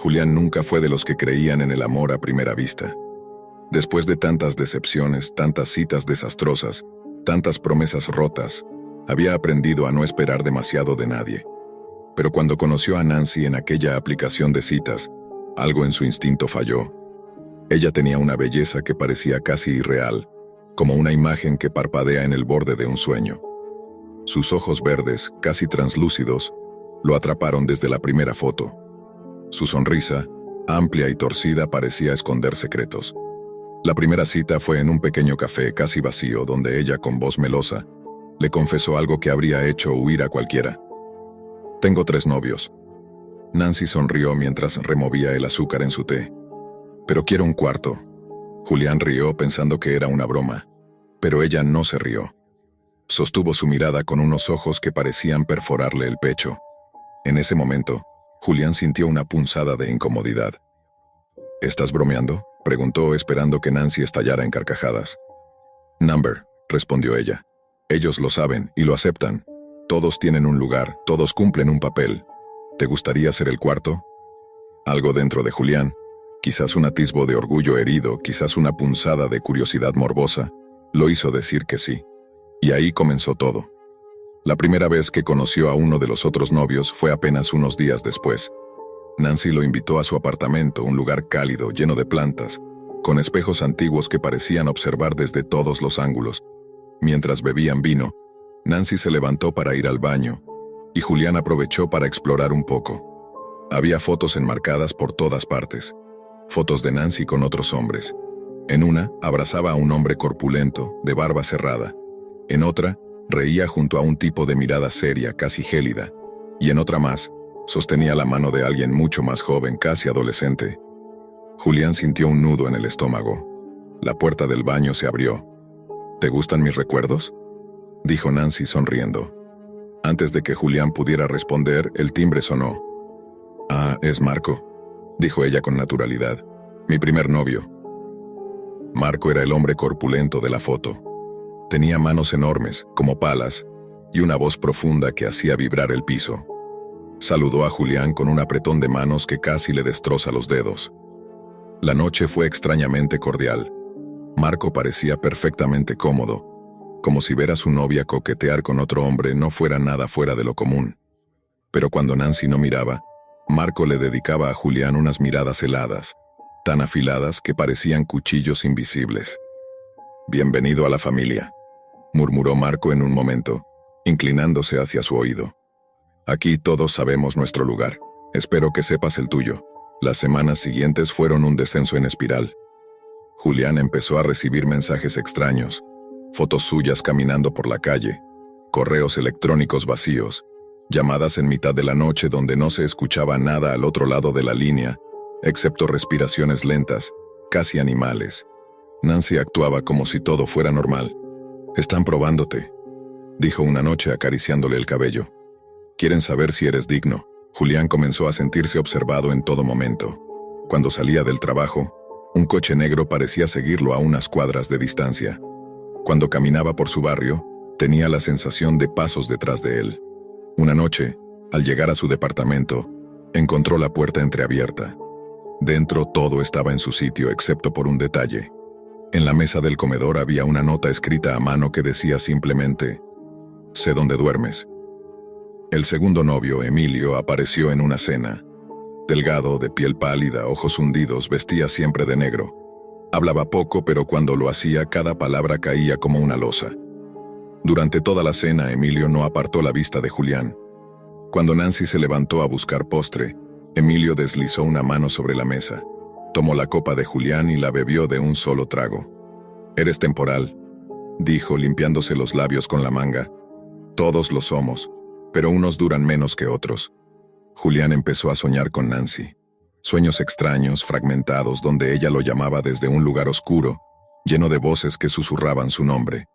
Julián nunca fue de los que creían en el amor a primera vista. Después de tantas decepciones, tantas citas desastrosas, tantas promesas rotas, había aprendido a no esperar demasiado de nadie. Pero cuando conoció a Nancy en aquella aplicación de citas, algo en su instinto falló. Ella tenía una belleza que parecía casi irreal, como una imagen que parpadea en el borde de un sueño. Sus ojos verdes, casi translúcidos, lo atraparon desde la primera foto. Su sonrisa, amplia y torcida, parecía esconder secretos. La primera cita fue en un pequeño café casi vacío, donde ella, con voz melosa, le confesó algo que habría hecho huir a cualquiera. «Tengo 3 novios». Nancy sonrió mientras removía el azúcar en su té. «Pero quiero un cuarto». Julián rió pensando que era una broma, pero ella no se rió. Sostuvo su mirada con unos ojos que parecían perforarle el pecho. En ese momento, Julián sintió una punzada de incomodidad. «¿Estás bromeando?», preguntó, esperando que Nancy estallara en carcajadas. «Number», respondió ella. «Ellos lo saben y lo aceptan. Todos tienen un lugar, todos cumplen un papel. ¿Te gustaría ser el cuarto?». Algo dentro de Julián, quizás un atisbo de orgullo herido, quizás una punzada de curiosidad morbosa, lo hizo decir que sí. Y ahí comenzó todo. La primera vez que conoció a uno de los otros novios fue apenas unos días después. Nancy lo invitó a su apartamento, un lugar cálido, lleno de plantas, con espejos antiguos que parecían observar desde todos los ángulos. Mientras bebían vino, Nancy se levantó para ir al baño, y Julián aprovechó para explorar un poco. Había fotos enmarcadas por todas partes. Fotos de Nancy con otros hombres. En una, abrazaba a un hombre corpulento, de barba cerrada. En otra, reía junto a un tipo de mirada seria, casi gélida. Y en otra más, sostenía la mano de alguien mucho más joven, casi adolescente. Julián sintió un nudo en el estómago. La puerta del baño se abrió. «¿Te gustan mis recuerdos?», dijo Nancy sonriendo. Antes de que Julián pudiera responder, el timbre sonó. «Ah, es Marco», dijo ella con naturalidad. «Mi primer novio». Marco era el hombre corpulento de la foto. Tenía manos enormes, como palas, y una voz profunda que hacía vibrar el piso. Saludó a Julián con un apretón de manos que casi le destroza los dedos. La noche fue extrañamente cordial. Marco parecía perfectamente cómodo, como si ver a su novia coquetear con otro hombre no fuera nada fuera de lo común. Pero cuando Nancy no miraba, Marco le dedicaba a Julián unas miradas heladas, tan afiladas que parecían cuchillos invisibles. «Bienvenido a la familia», murmuró Marco en un momento, inclinándose hacia su oído. «Aquí todos sabemos nuestro lugar. Espero que sepas el tuyo». Las semanas siguientes fueron un descenso en espiral. Julián empezó a recibir mensajes extraños, fotos suyas caminando por la calle, correos electrónicos vacíos, llamadas en mitad de la noche donde no se escuchaba nada al otro lado de la línea, excepto respiraciones lentas, casi animales. Nancy actuaba como si todo fuera normal. «Están probándote», dijo una noche acariciándole el cabello. «Quieren saber si eres digno». Julián comenzó a sentirse observado en todo momento. Cuando salía del trabajo, un coche negro parecía seguirlo a unas cuadras de distancia. Cuando caminaba por su barrio, tenía la sensación de pasos detrás de él. Una noche, al llegar a su departamento, encontró la puerta entreabierta. Dentro todo estaba en su sitio excepto por un detalle. En la mesa del comedor había una nota escrita a mano que decía simplemente: «Sé dónde duermes». El segundo novio, Emilio, apareció en una cena. Delgado, de piel pálida, ojos hundidos, vestía siempre de negro. Hablaba poco, pero cuando lo hacía, cada palabra caía como una losa. Durante toda la cena, Emilio no apartó la vista de Julián. Cuando Nancy se levantó a buscar postre, Emilio deslizó una mano sobre la mesa, tomó la copa de Julián y la bebió de un solo trago. «Eres temporal», dijo, limpiándose los labios con la manga. «Todos lo somos, pero unos duran menos que otros». Julián empezó a soñar con Nancy. Sueños extraños, fragmentados, donde ella lo llamaba desde un lugar oscuro, lleno de voces que susurraban su nombre.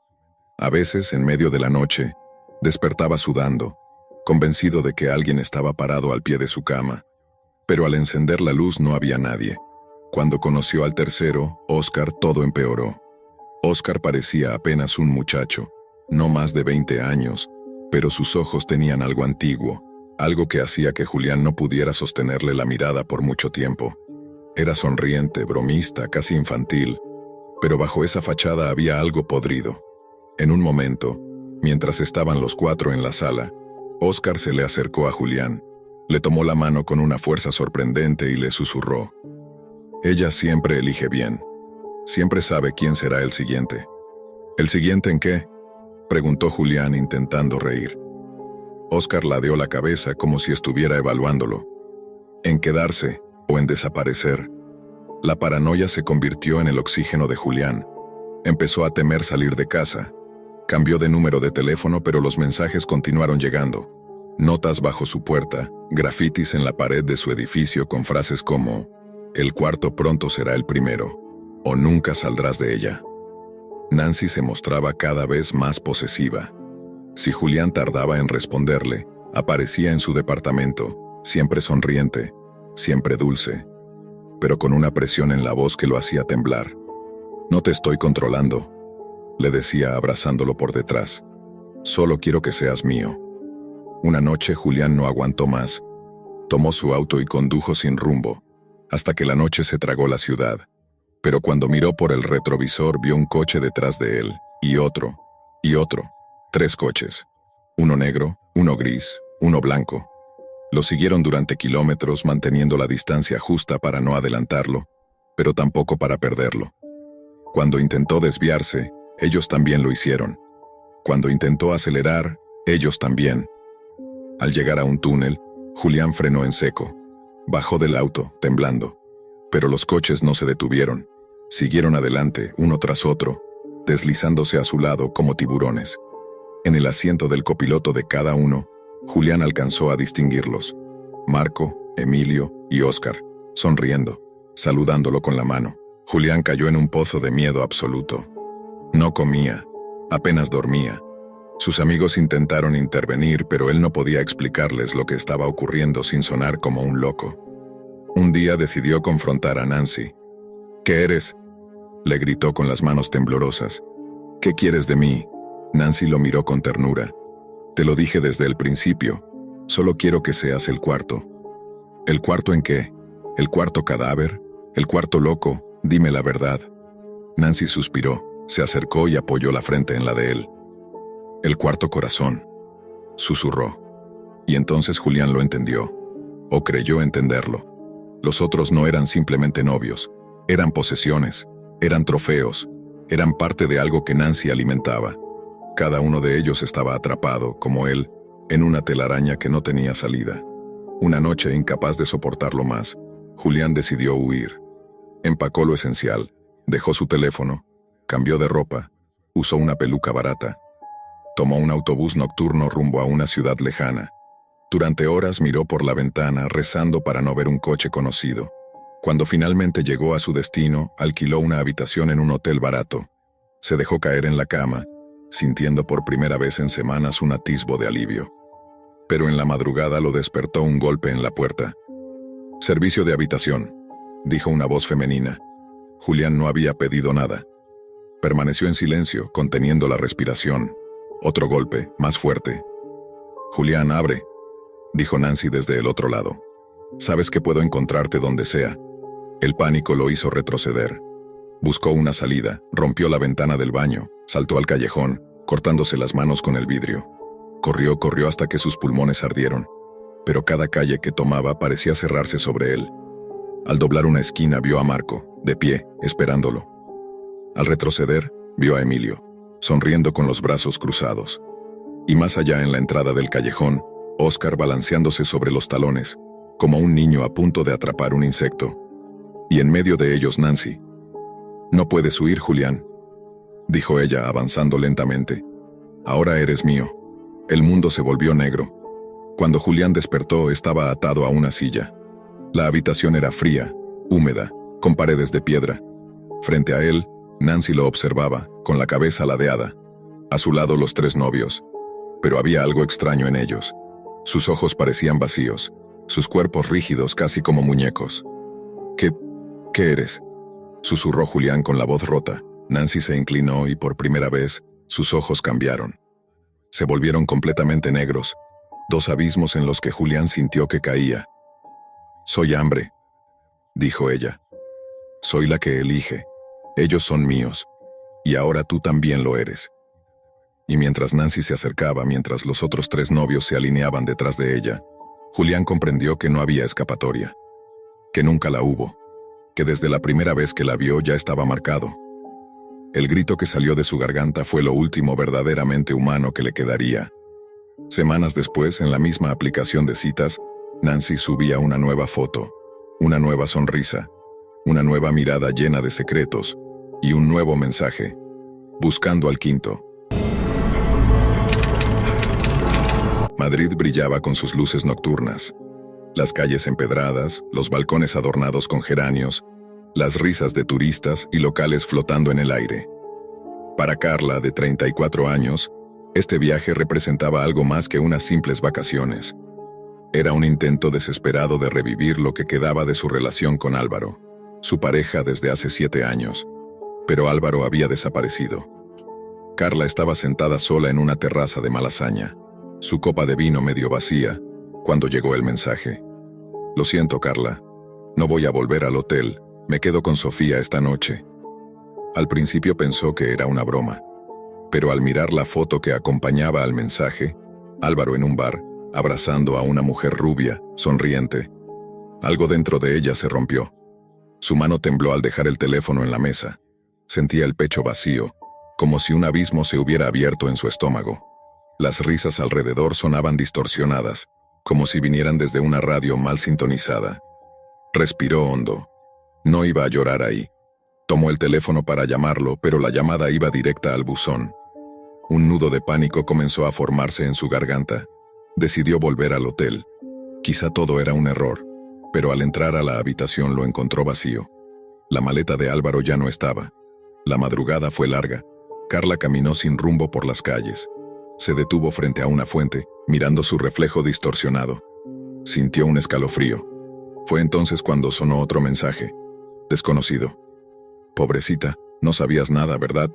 A veces, en medio de la noche, despertaba sudando, convencido de que alguien estaba parado al pie de su cama. Pero al encender la luz no había nadie. Cuando conoció al tercero, Oscar, todo empeoró. Oscar parecía apenas un muchacho, no más de 20 años, pero sus ojos tenían algo antiguo, algo que hacía que Julián no pudiera sostenerle la mirada por mucho tiempo. Era sonriente, bromista, casi infantil, pero bajo esa fachada había algo podrido. En un momento, mientras estaban los cuatro en la sala, Óscar se le acercó a Julián, le tomó la mano con una fuerza sorprendente y le susurró: «Ella siempre elige bien. Siempre sabe quién será el siguiente». «¿El siguiente en qué?», preguntó Julián intentando reír. Óscar ladeó la cabeza como si estuviera evaluándolo. «En quedarse o en desaparecer». La paranoia se convirtió en el oxígeno de Julián. Empezó a temer salir de casa. Cambió de número de teléfono, pero los mensajes continuaron llegando. Notas bajo su puerta, grafitis en la pared de su edificio con frases como: «El cuarto pronto será el primero», o «Nunca saldrás de ella». Nancy se mostraba cada vez más posesiva. Si Julián tardaba en responderle, aparecía en su departamento, siempre sonriente, siempre dulce, pero con una presión en la voz que lo hacía temblar. «No te estoy controlando», le decía abrazándolo por detrás. «Solo quiero que seas mío». Una noche Julián no aguantó más. Tomó su auto y condujo sin rumbo, hasta que la noche se tragó la ciudad. Pero cuando miró por el retrovisor vio un coche detrás de él, y otro, y otro. 3 coches. Uno negro, uno gris, uno blanco. Lo siguieron durante kilómetros, manteniendo la distancia justa para no adelantarlo, pero tampoco para perderlo. Cuando intentó desviarse, ellos también lo hicieron. Cuando intentó acelerar, ellos también. Al llegar a un túnel, Julián frenó en seco. Bajó del auto, temblando. Pero los coches no se detuvieron. Siguieron adelante, uno tras otro, deslizándose a su lado como tiburones. En el asiento del copiloto de cada uno, Julián alcanzó a distinguirlos: Marco, Emilio y Óscar, sonriendo, saludándolo con la mano. Julián cayó en un pozo de miedo absoluto. No comía, apenas dormía. Sus amigos intentaron intervenir, pero él no podía explicarles lo que estaba ocurriendo sin sonar como un loco. Un día decidió confrontar a Nancy. «¿Qué eres?», le gritó con las manos temblorosas. «¿Qué quieres de mí?». Nancy lo miró con ternura. «Te lo dije desde el principio. Solo quiero que seas el cuarto». «¿El cuarto en qué? ¿El cuarto cadáver? ¿El cuarto loco? Dime la verdad». Nancy suspiró, se acercó y apoyó la frente en la de él. «El cuarto corazón», susurró. Y entonces Julián lo entendió, o creyó entenderlo. Los otros no eran simplemente novios, eran posesiones, eran trofeos, eran parte de algo que Nancy alimentaba. Cada uno de ellos estaba atrapado, como él, en una telaraña que no tenía salida. Una noche, incapaz de soportarlo más, Julián decidió huir. Empacó lo esencial, dejó su teléfono, cambió de ropa, usó una peluca barata. Tomó un autobús nocturno rumbo a una ciudad lejana. Durante horas miró por la ventana, rezando para no ver un coche conocido. Cuando finalmente llegó a su destino, alquiló una habitación en un hotel barato. Se dejó caer en la cama, sintiendo por primera vez en semanas un atisbo de alivio. Pero en la madrugada lo despertó un golpe en la puerta. «Servicio de habitación», dijo una voz femenina. Julián no había pedido nada. Permaneció en silencio, conteniendo la respiración. Otro golpe, más fuerte. «Julián, abre», dijo Nancy desde el otro lado. «Sabes que puedo encontrarte donde sea». El pánico lo hizo retroceder. Buscó una salida, rompió la ventana del baño, saltó al callejón, cortándose las manos con el vidrio. Corrió hasta que sus pulmones ardieron, pero cada calle que tomaba parecía cerrarse sobre él. Al doblar una esquina vio a Marco, de pie, esperándolo. Al retroceder, vio a Emilio, sonriendo con los brazos cruzados. Y más allá en la entrada del callejón, Óscar balanceándose sobre los talones, como un niño a punto de atrapar un insecto. Y en medio de ellos Nancy. «No puedes huir, Julián», dijo ella avanzando lentamente. «Ahora eres mío». El mundo se volvió negro. Cuando Julián despertó estaba atado a una silla. La habitación era fría, húmeda, con paredes de piedra. Frente a él, Nancy lo observaba, con la cabeza ladeada. A su lado los 3 novios. Pero había algo extraño en ellos. Sus ojos parecían vacíos, sus cuerpos rígidos casi como muñecos. ¿Qué eres?», susurró Julián con la voz rota. Nancy se inclinó y por primera vez, sus ojos cambiaron. Se volvieron completamente negros, Dos abismos en los que Julián sintió que caía. «Soy hambre», dijo ella. «Soy la que elige. Ellos son míos. Y ahora tú también lo eres». Y mientras Nancy se acercaba, mientras los otros 3 novios se alineaban detrás de ella, Julián comprendió que no había escapatoria, que nunca la hubo, que desde la primera vez que la vio ya estaba marcado. El grito que salió de su garganta fue lo último verdaderamente humano que le quedaría. Semanas después, en la misma aplicación de citas, Nancy subía una nueva foto, una nueva sonrisa, una nueva mirada llena de secretos y un nuevo mensaje, buscando al quinto. Madrid brillaba con sus luces nocturnas, las calles empedradas, los balcones adornados con geranios, las risas de turistas y locales flotando en el aire. Para Carla, de 34 años, este viaje representaba algo más que unas simples vacaciones. Era un intento desesperado de revivir lo que quedaba de su relación con Álvaro, su pareja desde hace 7 años. Pero Álvaro había desaparecido. Carla estaba sentada sola en una terraza de Malasaña, su copa de vino medio vacía, cuando llegó el mensaje. «Lo siento, Carla. No voy a volver al hotel. Me quedo con Sofía esta noche». Al principio pensó que era una broma, pero al mirar la foto que acompañaba al mensaje, Álvaro en un bar, abrazando a una mujer rubia, sonriente, algo dentro de ella se rompió. Su mano tembló al dejar el teléfono en la mesa. Sentía el pecho vacío, como si un abismo se hubiera abierto en su estómago. Las risas alrededor sonaban distorsionadas, como si vinieran desde una radio mal sintonizada. Respiró hondo. No iba a llorar ahí. Tomó el teléfono para llamarlo, pero la llamada iba directa al buzón. Un nudo de pánico comenzó a formarse en su garganta. Decidió volver al hotel. Quizá todo era un error, pero al entrar a la habitación lo encontró vacío. La maleta de Álvaro ya no estaba. La madrugada fue larga. Carla caminó sin rumbo por las calles. Se detuvo frente a una fuente, mirando su reflejo distorsionado. Sintió un escalofrío. Fue entonces cuando sonó otro mensaje. Desconocido. «Pobrecita, no sabías nada, ¿verdad?»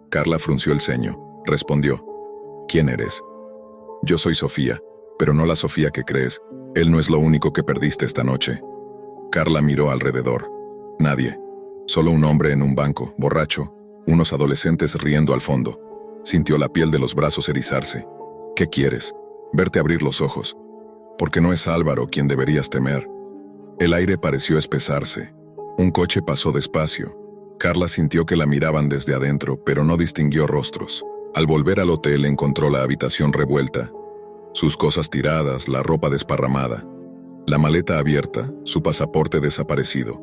Carla frunció el ceño. Respondió. «¿Quién eres?» «Yo soy Sofía, pero no la Sofía que crees. Él no es lo único que perdiste esta noche». Carla miró alrededor. Nadie. Solo un hombre en un banco, borracho, unos adolescentes riendo al fondo. Sintió la piel de los brazos erizarse. «¿Qué quieres?» «Verte abrir los ojos. Porque no es Álvaro quien deberías temer». El aire pareció espesarse. Un coche pasó despacio. Carla sintió que la miraban desde adentro, pero no distinguió rostros. Al volver al hotel encontró la habitación revuelta. Sus cosas tiradas, la ropa desparramada. La maleta abierta, su pasaporte desaparecido.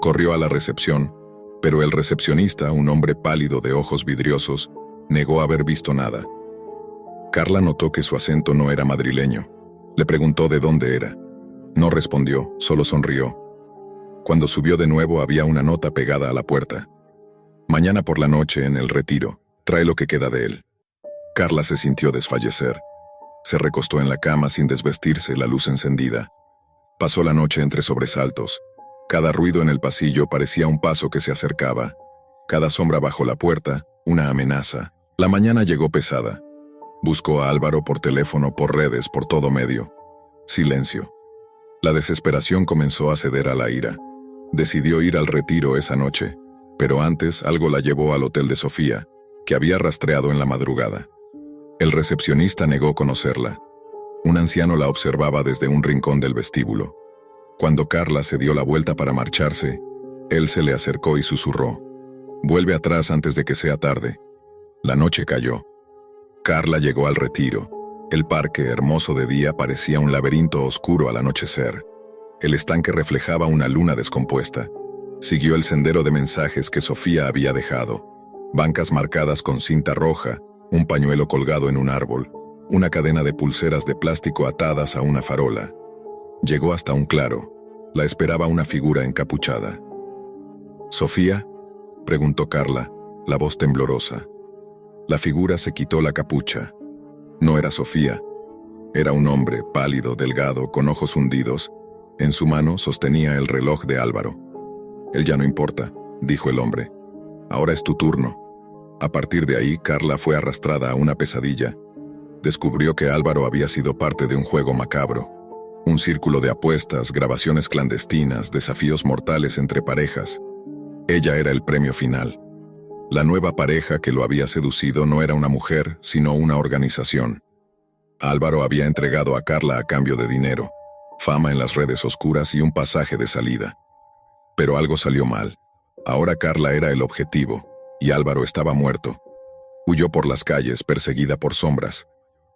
Corrió a la recepción, pero el recepcionista, un hombre pálido de ojos vidriosos, negó haber visto nada. Carla notó que su acento no era madrileño. Le preguntó de dónde era. No respondió, solo sonrió. Cuando subió de nuevo había una nota pegada a la puerta. «Mañana por la noche en el Retiro, trae lo que queda de él». Carla se sintió desfallecer. Se recostó en la cama sin desvestirse, la luz encendida. Pasó la noche entre sobresaltos. Cada ruido en el pasillo parecía un paso que se acercaba. Cada sombra bajo la puerta, una amenaza. La mañana llegó pesada. Buscó a Álvaro por teléfono, por redes, por todo medio. Silencio. La desesperación comenzó a ceder a la ira. Decidió ir al Retiro esa noche, pero antes algo la llevó al hotel de Sofía, que había rastreado en la madrugada. El recepcionista negó conocerla. Un anciano la observaba desde un rincón del vestíbulo. Cuando Carla se dio la vuelta para marcharse, él se le acercó y susurró: «Vuelve atrás antes de que sea tarde». La noche cayó. Carla llegó al Retiro. El parque, hermoso de día, parecía un laberinto oscuro al anochecer. El estanque reflejaba una luna descompuesta. Siguió el sendero de mensajes que Sofía había dejado. Bancas marcadas con cinta roja, un pañuelo colgado en un árbol, una cadena de pulseras de plástico atadas a una farola. Llegó hasta un claro. La esperaba una figura encapuchada. «¿Sofía?», preguntó Carla, la voz temblorosa. La figura se quitó la capucha. No era Sofía. Era un hombre pálido, delgado, con ojos hundidos. En su mano sostenía el reloj de Álvaro. «Él ya no importa», dijo el hombre. «Ahora es tu turno». A partir de ahí, Carla fue arrastrada a una pesadilla. descubrió que Álvaro había sido parte de un juego macabro. Un círculo de apuestas, grabaciones clandestinas, desafíos mortales entre parejas. Ella era el premio final. La nueva pareja que lo había seducido no era una mujer, sino una organización. Álvaro había entregado a Carla a cambio de dinero, fama en las redes oscuras y un pasaje de salida. Pero algo salió mal. Ahora Carla era el objetivo, y Álvaro estaba muerto. Huyó por las calles, perseguida por sombras.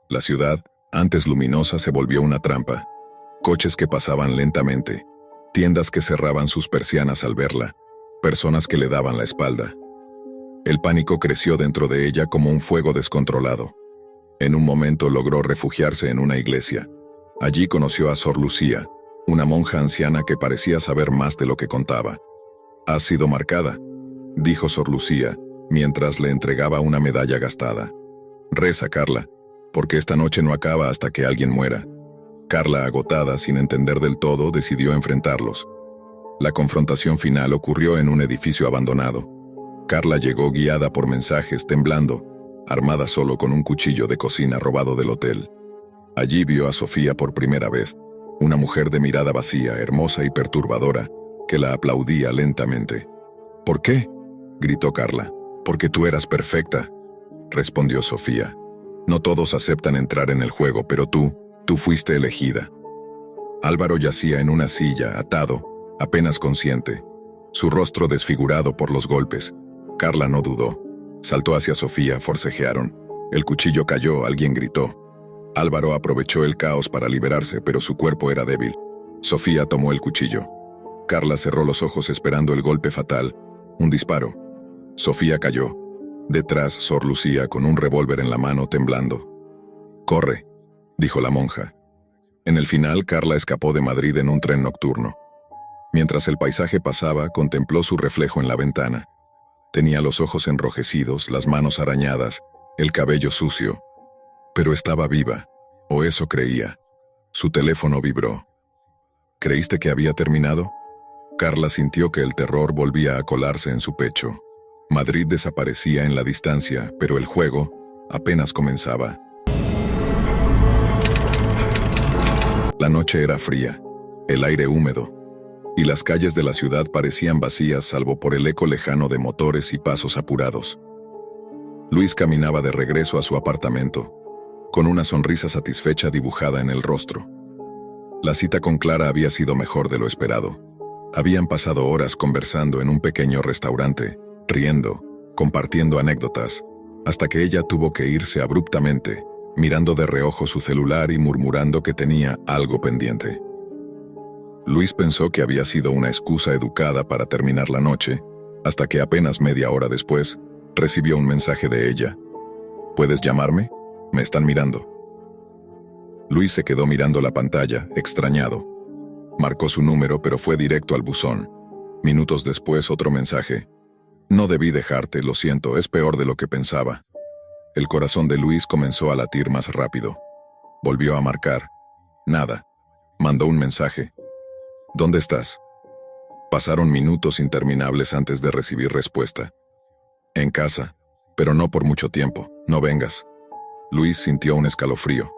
La ciudad, antes luminosa, se volvió una trampa. Coches que pasaban lentamente, tiendas que cerraban sus persianas al verla, personas que le daban la espalda. El pánico creció dentro de ella como un fuego descontrolado. En un momento logró refugiarse en una iglesia. Allí conoció a Sor Lucía, una monja anciana que parecía saber más de lo que contaba. «Has sido marcada», dijo Sor Lucía, mientras le entregaba una medalla gastada. «Reza, Carla, porque esta noche no acaba hasta que alguien muera». Carla, agotada, sin entender del todo, decidió enfrentarlos. La confrontación final ocurrió en un edificio abandonado. Carla llegó guiada por mensajes, temblando, armada solo con un cuchillo de cocina robado del hotel. Allí vio a Sofía por primera vez, una mujer de mirada vacía, hermosa y perturbadora, que la aplaudía lentamente. «¿Por qué?», gritó Carla. «Porque tú eras perfecta», respondió Sofía. «No todos aceptan entrar en el juego, pero tú fuiste elegida». Álvaro yacía en una silla, atado, apenas consciente, su rostro desfigurado por los golpes. Carla no dudó. Saltó hacia Sofía, forcejearon. El cuchillo cayó, alguien gritó. Álvaro aprovechó el caos para liberarse, pero su cuerpo era débil. Sofía tomó el cuchillo. Carla cerró los ojos esperando el golpe fatal. Un disparo. Sofía cayó. Detrás, Sor Lucía con un revólver en la mano, temblando. «Corre», dijo la monja. En el final, Carla escapó de Madrid en un tren nocturno. Mientras el paisaje pasaba, contempló su reflejo en la ventana. Tenía los ojos enrojecidos, las manos arañadas, el cabello sucio. Pero estaba viva, o eso creía. Su teléfono vibró. «¿Creíste que había terminado?». Carla sintió que el terror volvía a colarse en su pecho. Madrid desaparecía en la distancia, pero el juego apenas comenzaba. La noche era fría, el aire húmedo, y las calles de la ciudad parecían vacías salvo por el eco lejano de motores y pasos apurados. Luis caminaba de regreso a su apartamento, con una sonrisa satisfecha dibujada en el rostro. La cita con Clara había sido mejor de lo esperado. Habían pasado horas conversando en un pequeño restaurante, riendo, compartiendo anécdotas, hasta que ella tuvo que irse abruptamente, mirando de reojo su celular y murmurando que tenía algo pendiente. Luis pensó que había sido una excusa educada para terminar la noche, hasta que apenas media hora después, recibió un mensaje de ella. «¿Puedes llamarme? Me están mirando». Luis se quedó mirando la pantalla, extrañado. Marcó su número, pero fue directo al buzón. Minutos después, otro mensaje. «No debí dejarte, lo siento, es peor de lo que pensaba». El corazón de Luis comenzó a latir más rápido. Volvió a marcar. Nada. Mandó un mensaje. «¿Dónde estás?». Pasaron minutos interminables antes de recibir respuesta. «En casa, pero no por mucho tiempo, no vengas». Luis sintió un escalofrío.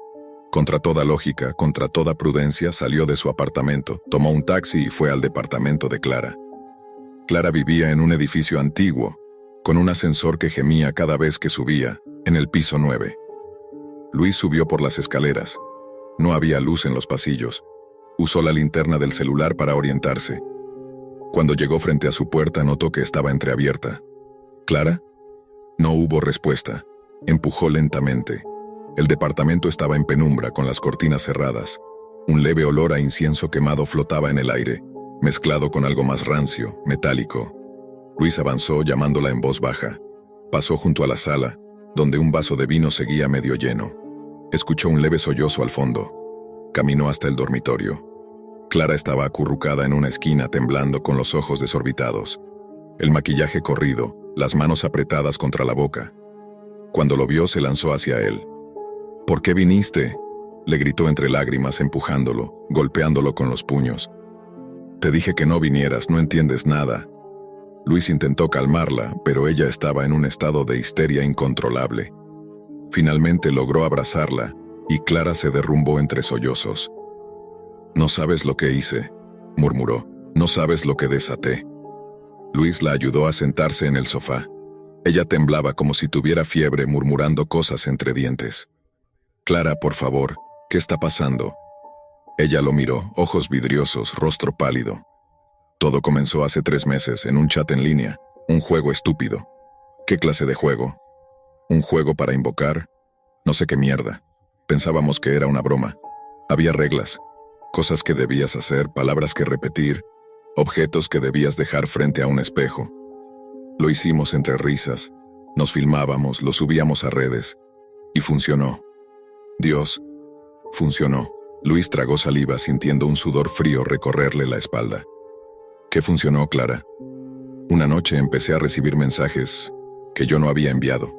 Contra toda lógica, contra toda prudencia, salió de su apartamento, tomó un taxi y fue al departamento de Clara. Clara vivía en un edificio antiguo, con un ascensor que gemía cada vez que subía, en el piso 9. Luis subió por las escaleras. No había luz en los pasillos. Usó la linterna del celular para orientarse. Cuando llegó frente a su puerta, notó que estaba entreabierta. «¿Clara?». No hubo respuesta. Empujó lentamente. El departamento estaba en penumbra, con las cortinas cerradas. Un leve olor a incienso quemado flotaba en el aire, mezclado con algo más rancio, metálico. Luis avanzó llamándola en voz baja. Pasó junto a la sala, donde un vaso de vino seguía medio lleno. Escuchó un leve sollozo al fondo. Caminó hasta el dormitorio. Clara estaba acurrucada en una esquina, temblando, con los ojos desorbitados. El maquillaje corrido, las manos apretadas contra la boca. Cuando lo vio, se lanzó hacia él. «¿Por qué viniste?», le gritó entre lágrimas, empujándolo, golpeándolo con los puños. «Te dije que no vinieras, no entiendes nada». Luis intentó calmarla, pero ella estaba en un estado de histeria incontrolable. Finalmente logró abrazarla, y Clara se derrumbó entre sollozos. «No sabes lo que hice», murmuró. «No sabes lo que desaté». Luis la ayudó a sentarse en el sofá. Ella temblaba como si tuviera fiebre, murmurando cosas entre dientes. «Clara, por favor, ¿qué está pasando?». Ella lo miró, ojos vidriosos, rostro pálido. «Todo comenzó hace 3 meses, en un chat en línea, un juego estúpido». «¿Qué clase de juego?». «Un juego para invocar. No sé qué mierda. Pensábamos que era una broma. Había reglas, cosas que debías hacer, palabras que repetir, objetos que debías dejar frente a un espejo. Lo hicimos entre risas, nos filmábamos, lo subíamos a redes. Y funcionó. Dios, funcionó». Luis tragó saliva sintiendo un sudor frío recorrerle la espalda. «¿Qué funcionó, Clara?». «Una noche empecé a recibir mensajes que yo no había enviado.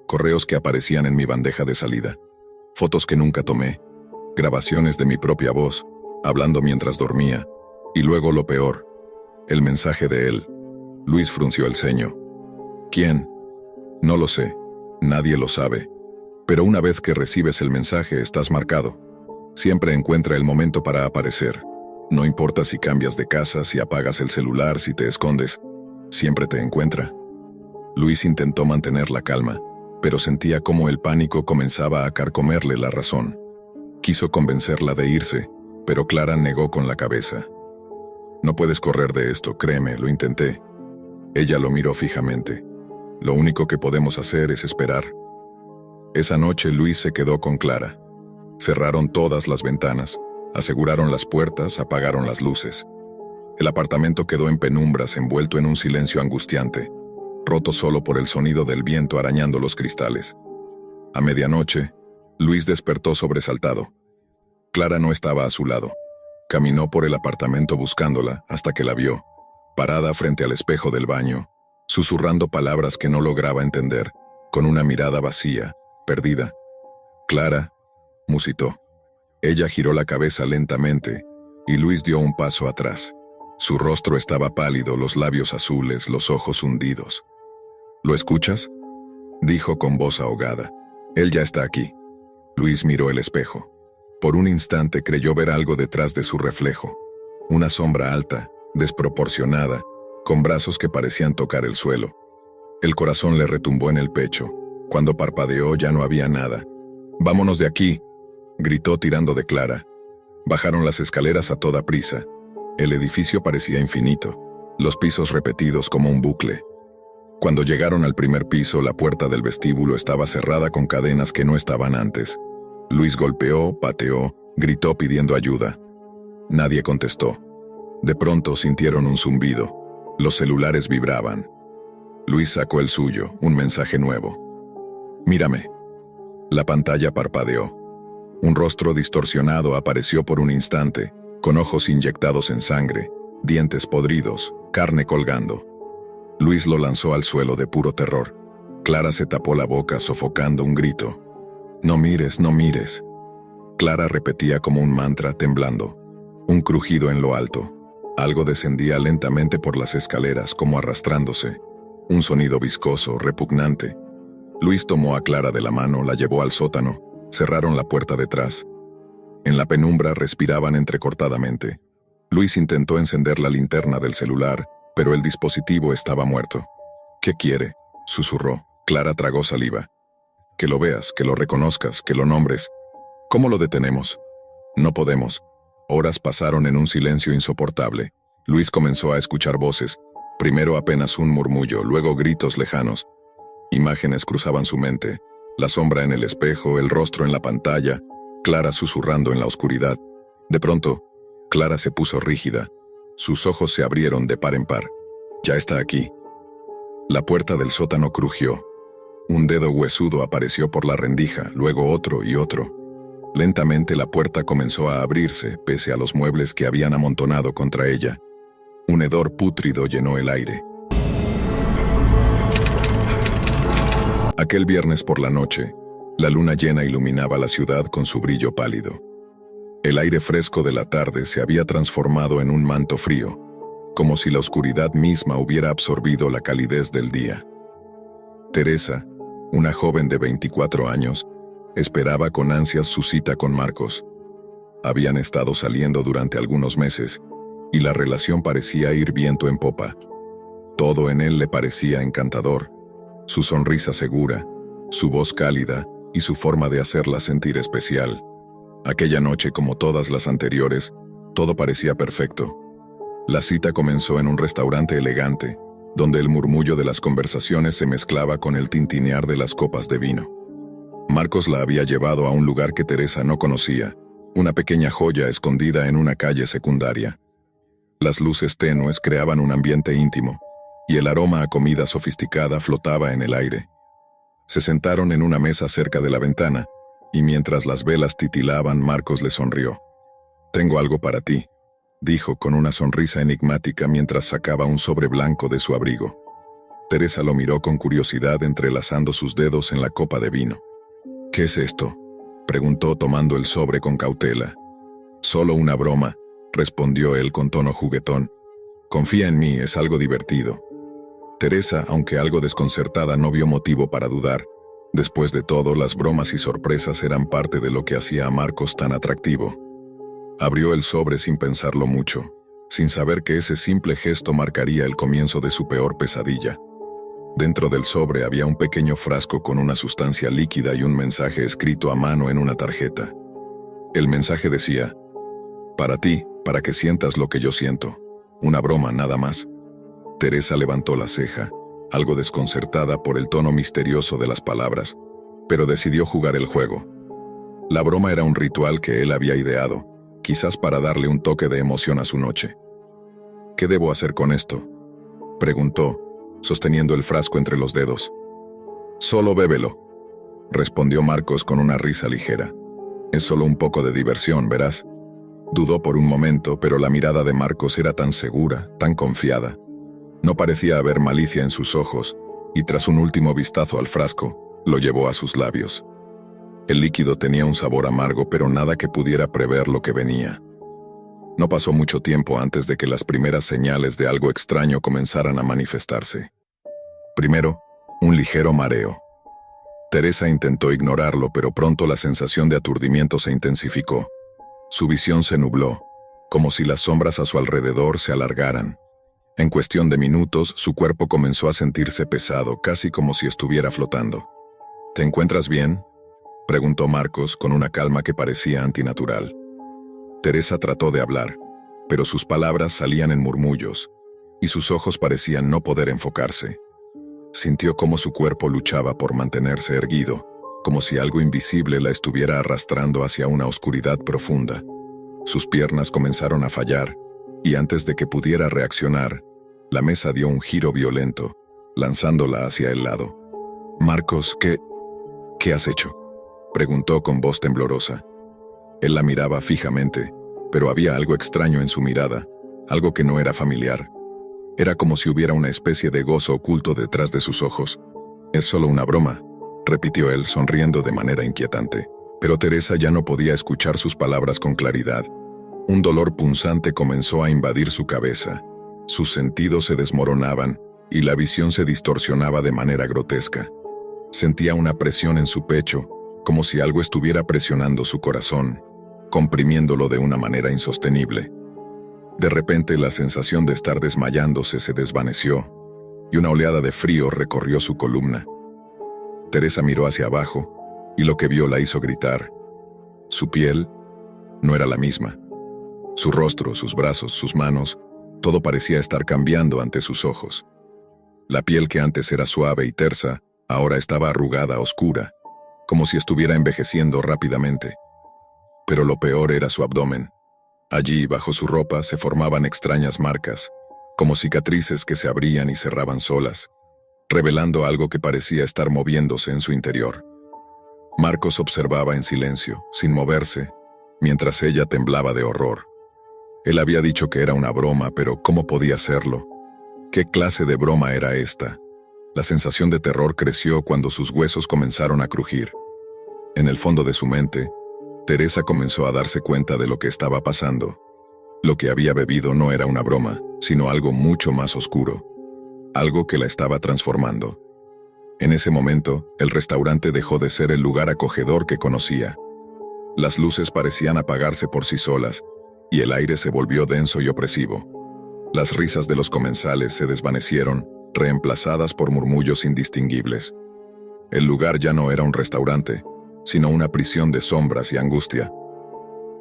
Correos que aparecían en mi bandeja de salida. Fotos que nunca tomé. Grabaciones de mi propia voz, hablando mientras dormía. Y luego lo peor, el mensaje de él». Luis frunció el ceño. «¿Quién?». «No lo sé. Nadie lo sabe. Pero una vez que recibes el mensaje estás marcado. Siempre encuentra el momento para aparecer. No importa si cambias de casa, si apagas el celular, si te escondes. Siempre te encuentra». Luis intentó mantener la calma, pero sentía cómo el pánico comenzaba a carcomerle la razón. Quiso convencerla de irse, pero Clara negó con la cabeza. «No puedes correr de esto, créeme, lo intenté». Ella lo miró fijamente. «Lo único que podemos hacer es esperar». Esa noche Luis se quedó con Clara. Cerraron todas las ventanas, aseguraron las puertas, apagaron las luces. El apartamento quedó en penumbras, envuelto en un silencio angustiante, roto solo por el sonido del viento arañando los cristales. A medianoche, Luis despertó sobresaltado. Clara no estaba a su lado. Caminó por el apartamento buscándola hasta que la vio, parada frente al espejo del baño, susurrando palabras que no lograba entender, con una mirada vacía, perdida. «Clara», musitó. Ella giró la cabeza lentamente, y Luis dio un paso atrás. Su rostro estaba pálido, los labios azules, los ojos hundidos. «¿Lo escuchas?», dijo con voz ahogada. «Él ya está aquí». Luis miró el espejo. Por un instante creyó ver algo detrás de su reflejo. Una sombra alta, desproporcionada, con brazos que parecían tocar el suelo. El corazón le retumbó en el pecho. Cuando parpadeó ya no había nada. «Vámonos de aquí», gritó tirando de Clara. Bajaron las escaleras a toda prisa. El edificio parecía infinito, los pisos repetidos como un bucle. Cuando llegaron al primer piso, la puerta del vestíbulo estaba cerrada con cadenas que no estaban antes. Luis golpeó, pateó, gritó pidiendo ayuda. Nadie contestó. De pronto sintieron un zumbido. Los celulares vibraban. Luis sacó el suyo, un mensaje nuevo. «Mírame». La pantalla parpadeó. Un rostro distorsionado apareció por un instante, con ojos inyectados en sangre, dientes podridos, carne colgando. Luis lo lanzó al suelo de puro terror. Clara se tapó la boca sofocando un grito. «No mires, no mires». Clara repetía como un mantra, temblando. Un crujido en lo alto. Algo descendía lentamente por las escaleras, como arrastrándose. Un sonido viscoso, repugnante. Luis tomó a Clara de la mano, la llevó al sótano. Cerraron la puerta detrás. En la penumbra respiraban entrecortadamente. Luis intentó encender la linterna del celular, pero el dispositivo estaba muerto. «¿Qué quiere?», susurró. Clara tragó saliva. «Que lo veas, que lo reconozcas, que lo nombres». «¿Cómo lo detenemos?». «No podemos». Horas pasaron en un silencio insoportable. Luis comenzó a escuchar voces, primero apenas un murmullo, luego gritos lejanos. Imágenes cruzaban su mente, la sombra en el espejo, el rostro en la pantalla, Clara susurrando en la oscuridad. De pronto, Clara se puso rígida. Sus ojos se abrieron de par en par. «Ya está aquí». La puerta del sótano crujió. Un dedo huesudo apareció por la rendija, luego otro y otro. Lentamente la puerta comenzó a abrirse, pese a los muebles que habían amontonado contra ella. Un hedor pútrido llenó el aire. Aquel viernes por la noche, la luna llena iluminaba la ciudad con su brillo pálido. El aire fresco de la tarde se había transformado en un manto frío, como si la oscuridad misma hubiera absorbido la calidez del día. Teresa, una joven de 24 años, esperaba con ansias su cita con Marcos. Habían estado saliendo durante algunos meses, y la relación parecía ir viento en popa. Todo en él le parecía encantador, su sonrisa segura, su voz cálida y su forma de hacerla sentir especial. Aquella noche, como todas las anteriores, todo parecía perfecto. La cita comenzó en un restaurante elegante, donde el murmullo de las conversaciones se mezclaba con el tintinear de las copas de vino. Marcos la había llevado a un lugar que Teresa no conocía, una pequeña joya escondida en una calle secundaria. Las luces tenues creaban un ambiente íntimo, y el aroma a comida sofisticada flotaba en el aire. Se sentaron en una mesa cerca de la ventana, y mientras las velas titilaban, Marcos le sonrió. «Tengo algo para ti», dijo con una sonrisa enigmática mientras sacaba un sobre blanco de su abrigo. Teresa lo miró con curiosidad entrelazando sus dedos en la copa de vino. «¿Qué es esto?», preguntó tomando el sobre con cautela. «Solo una broma», respondió él con tono juguetón. «Confía en mí, es algo divertido». Teresa, aunque algo desconcertada, no vio motivo para dudar. Después de todo, las bromas y sorpresas eran parte de lo que hacía a Marcos tan atractivo. Abrió el sobre sin pensarlo mucho, sin saber que ese simple gesto marcaría el comienzo de su peor pesadilla. Dentro del sobre había un pequeño frasco con una sustancia líquida y un mensaje escrito a mano en una tarjeta. El mensaje decía: «Para ti, para que sientas lo que yo siento. Una broma nada más». Teresa levantó la ceja, algo desconcertada por el tono misterioso de las palabras, pero decidió jugar el juego. La broma era un ritual que él había ideado, quizás para darle un toque de emoción a su noche. «¿Qué debo hacer con esto?», preguntó, sosteniendo el frasco entre los dedos. «Solo bébelo», respondió Marcos con una risa ligera. «Es solo un poco de diversión, verás». Dudó por un momento, pero la mirada de Marcos era tan segura, tan confiada. No parecía haber malicia en sus ojos, y tras un último vistazo al frasco, lo llevó a sus labios. El líquido tenía un sabor amargo, pero nada que pudiera prever lo que venía. No pasó mucho tiempo antes de que las primeras señales de algo extraño comenzaran a manifestarse. Primero, un ligero mareo. Teresa intentó ignorarlo, pero pronto la sensación de aturdimiento se intensificó. Su visión se nubló, como si las sombras a su alrededor se alargaran. En cuestión de minutos, su cuerpo comenzó a sentirse pesado, casi como si estuviera flotando. «¿Te encuentras bien?», preguntó Marcos con una calma que parecía antinatural. Teresa trató de hablar, pero sus palabras salían en murmullos, y sus ojos parecían no poder enfocarse. Sintió cómo su cuerpo luchaba por mantenerse erguido, como si algo invisible la estuviera arrastrando hacia una oscuridad profunda. Sus piernas comenzaron a fallar, y antes de que pudiera reaccionar, la mesa dio un giro violento, lanzándola hacia el lado. «Marcos, ¿qué has hecho?», preguntó con voz temblorosa. Él la miraba fijamente, pero había algo extraño en su mirada, algo que no era familiar. Era como si hubiera una especie de gozo oculto detrás de sus ojos. «Es solo una broma», repitió él sonriendo de manera inquietante. Pero Teresa ya no podía escuchar sus palabras con claridad. Un dolor punzante comenzó a invadir su cabeza. Sus sentidos se desmoronaban y la visión se distorsionaba de manera grotesca. Sentía una presión en su pecho, como si algo estuviera presionando su corazón, comprimiéndolo de una manera insostenible. De repente la sensación de estar desmayándose se desvaneció, y una oleada de frío recorrió su columna. Teresa miró hacia abajo, y lo que vio la hizo gritar. Su piel no era la misma. Su rostro, sus brazos, sus manos, todo parecía estar cambiando ante sus ojos. La piel que antes era suave y tersa, ahora estaba arrugada, oscura, como si estuviera envejeciendo rápidamente. Pero lo peor era su abdomen. Allí, bajo su ropa, se formaban extrañas marcas, como cicatrices que se abrían y cerraban solas, revelando algo que parecía estar moviéndose en su interior. Marcos observaba en silencio, sin moverse, mientras ella temblaba de horror. Él había dicho que era una broma, pero ¿cómo podía serlo? ¿Qué clase de broma era esta? La sensación de terror creció cuando sus huesos comenzaron a crujir. En el fondo de su mente, Teresa comenzó a darse cuenta de lo que estaba pasando. Lo que había bebido no era una broma, sino algo mucho más oscuro. Algo que la estaba transformando. En ese momento, el restaurante dejó de ser el lugar acogedor que conocía. Las luces parecían apagarse por sí solas, y el aire se volvió denso y opresivo. Las risas de los comensales se desvanecieron, reemplazadas por murmullos indistinguibles. El lugar ya no era un restaurante, sino una prisión de sombras y angustia.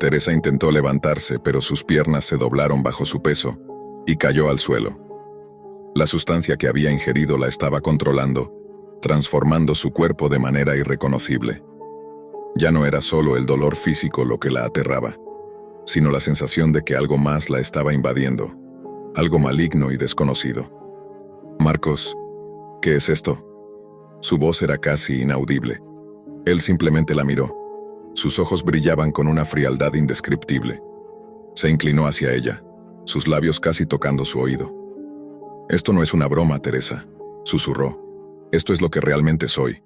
Teresa intentó levantarse, pero sus piernas se doblaron bajo su peso, y cayó al suelo. La sustancia que había ingerido la estaba controlando, transformando su cuerpo de manera irreconocible. Ya no era solo el dolor físico lo que la aterraba, sino la sensación de que algo más la estaba invadiendo, algo maligno y desconocido. «Marcos, ¿qué es esto?». Su voz era casi inaudible. Él simplemente la miró. Sus ojos brillaban con una frialdad indescriptible. Se inclinó hacia ella, sus labios casi tocando su oído. «Esto no es una broma, Teresa», susurró. «Esto es lo que realmente soy».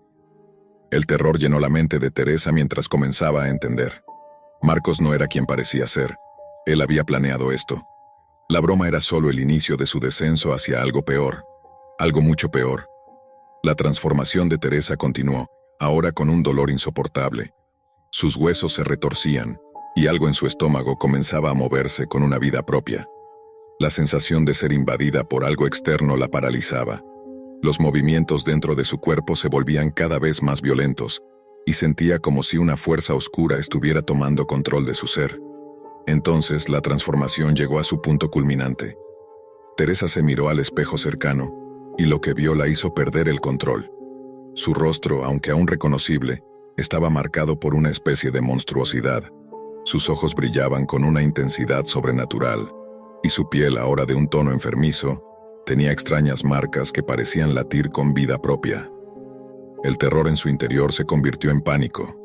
El terror llenó la mente de Teresa mientras comenzaba a entender. Marcos no era quien parecía ser. Él había planeado esto. La broma era solo el inicio de su descenso hacia algo peor, algo mucho peor. La transformación de Teresa continuó, ahora con un dolor insoportable. Sus huesos se retorcían, y algo en su estómago comenzaba a moverse con una vida propia. La sensación de ser invadida por algo externo la paralizaba. Los movimientos dentro de su cuerpo se volvían cada vez más violentos, y sentía como si una fuerza oscura estuviera tomando control de su ser. Entonces la transformación llegó a su punto culminante. Teresa se miró al espejo cercano, y lo que vio la hizo perder el control. Su rostro, aunque aún reconocible, estaba marcado por una especie de monstruosidad. Sus ojos brillaban con una intensidad sobrenatural, y su piel, ahora de un tono enfermizo, tenía extrañas marcas que parecían latir con vida propia. El terror en su interior se convirtió en pánico.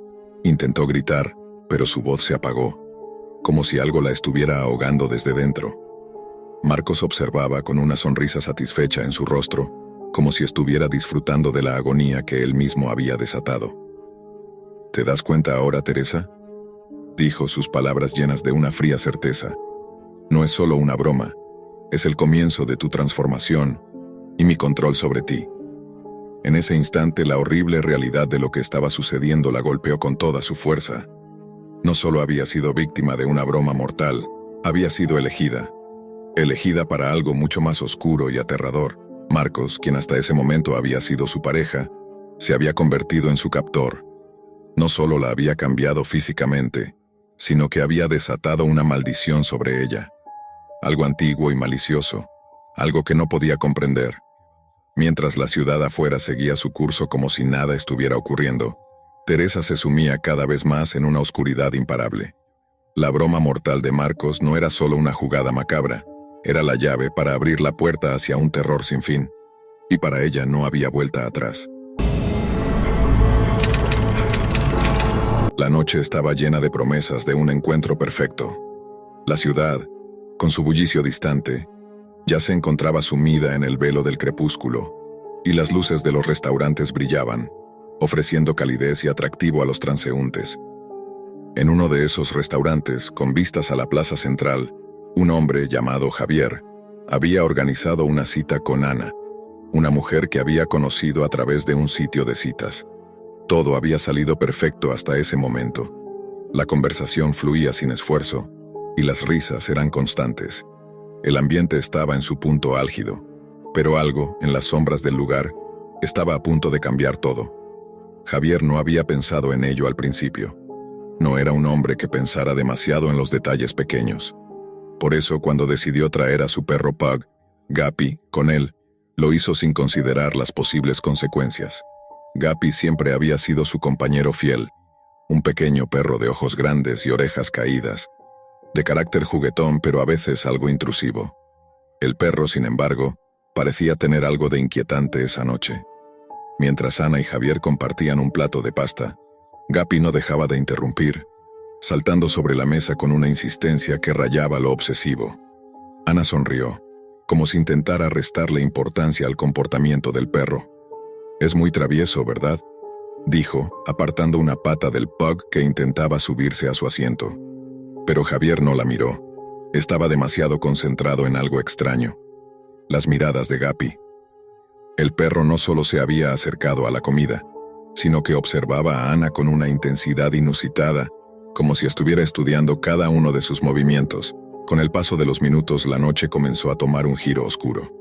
Intentó gritar, pero su voz se apagó, como si algo la estuviera ahogando desde dentro. Marcos observaba con una sonrisa satisfecha en su rostro, como si estuviera disfrutando de la agonía que él mismo había desatado. «¿Te das cuenta ahora, Teresa?», dijo, sus palabras llenas de una fría certeza. «No es solo una broma, es el comienzo de tu transformación y mi control sobre ti». En ese instante, la horrible realidad de lo que estaba sucediendo la golpeó con toda su fuerza. No solo había sido víctima de una broma mortal, había sido elegida para algo mucho más oscuro y aterrador. Marcos, quien hasta ese momento había sido su pareja, se había convertido en su captor. No solo la había cambiado físicamente, sino que había desatado una maldición sobre ella. Algo antiguo y malicioso, algo que no podía comprender. Mientras la ciudad afuera seguía su curso como si nada estuviera ocurriendo, Teresa se sumía cada vez más en una oscuridad imparable. La broma mortal de Marcos no era solo una jugada macabra, era la llave para abrir la puerta hacia un terror sin fin, y para ella no había vuelta atrás. La noche estaba llena de promesas de un encuentro perfecto. La ciudad, con su bullicio distante, ya se encontraba sumida en el velo del crepúsculo, y las luces de los restaurantes brillaban, ofreciendo calidez y atractivo a los transeúntes. En uno de esos restaurantes, con vistas a la plaza central, un hombre llamado Javier había organizado una cita con Ana, una mujer que había conocido a través de un sitio de citas. Todo había salido perfecto hasta ese momento. La conversación fluía sin esfuerzo, y las risas eran constantes. El ambiente estaba en su punto álgido, pero algo, en las sombras del lugar, estaba a punto de cambiar todo. Javier no había pensado en ello al principio. No era un hombre que pensara demasiado en los detalles pequeños. Por eso, cuando decidió traer a su perro Pug, Guppy, con él, lo hizo sin considerar las posibles consecuencias. Guppy siempre había sido su compañero fiel, un pequeño perro de ojos grandes y orejas caídas, de carácter juguetón pero a veces algo intrusivo. El perro, sin embargo, parecía tener algo de inquietante esa noche. Mientras Ana y Javier compartían un plato de pasta, Guppy no dejaba de interrumpir, saltando sobre la mesa con una insistencia que rayaba lo obsesivo. Ana sonrió, como si intentara restarle importancia al comportamiento del perro. «Es muy travieso, ¿verdad?», dijo, apartando una pata del Pug que intentaba subirse a su asiento. Pero Javier no la miró. Estaba demasiado concentrado en algo extraño. Las miradas de Guppy. El perro no solo se había acercado a la comida, sino que observaba a Ana con una intensidad inusitada, como si estuviera estudiando cada uno de sus movimientos. Con el paso de los minutos, la noche comenzó a tomar un giro oscuro.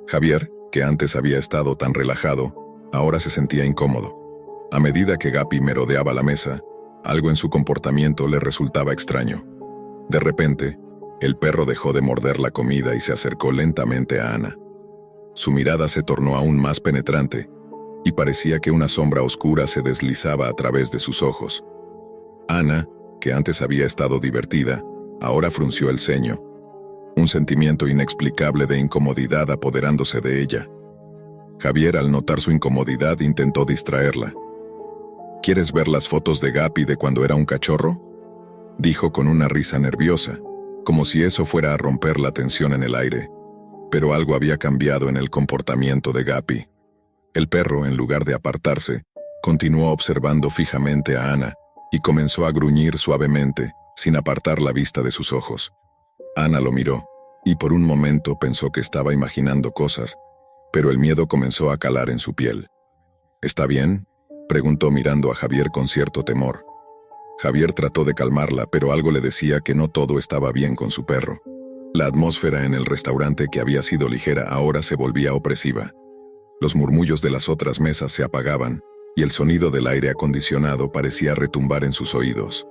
Javier, que antes había estado tan relajado, ahora se sentía incómodo. A medida que Gapi merodeaba la mesa, algo en su comportamiento le resultaba extraño. De repente, el perro dejó de morder la comida y se acercó lentamente a Ana. Su mirada se tornó aún más penetrante, y parecía que una sombra oscura se deslizaba a través de sus ojos. Ana, que antes había estado divertida, ahora frunció el ceño, un sentimiento inexplicable de incomodidad apoderándose de ella. Javier, al notar su incomodidad, intentó distraerla. ¿Quieres ver las fotos de Gapi de cuando era un cachorro?, dijo con una risa nerviosa, como si eso fuera a romper la tensión en el aire. Pero algo había cambiado en el comportamiento de Gapi. El perro, en lugar de apartarse, continuó observando fijamente a Ana y comenzó a gruñir suavemente, sin apartar la vista de sus ojos. Ana lo miró, y por un momento pensó que estaba imaginando cosas, pero el miedo comenzó a calar en su piel. ¿Está bien?, preguntó mirando a Javier con cierto temor. Javier trató de calmarla, pero algo le decía que no todo estaba bien con su perro. La atmósfera en el restaurante, que había sido ligera, ahora se volvía opresiva. Los murmullos de las otras mesas se apagaban, y el sonido del aire acondicionado parecía retumbar en sus oídos.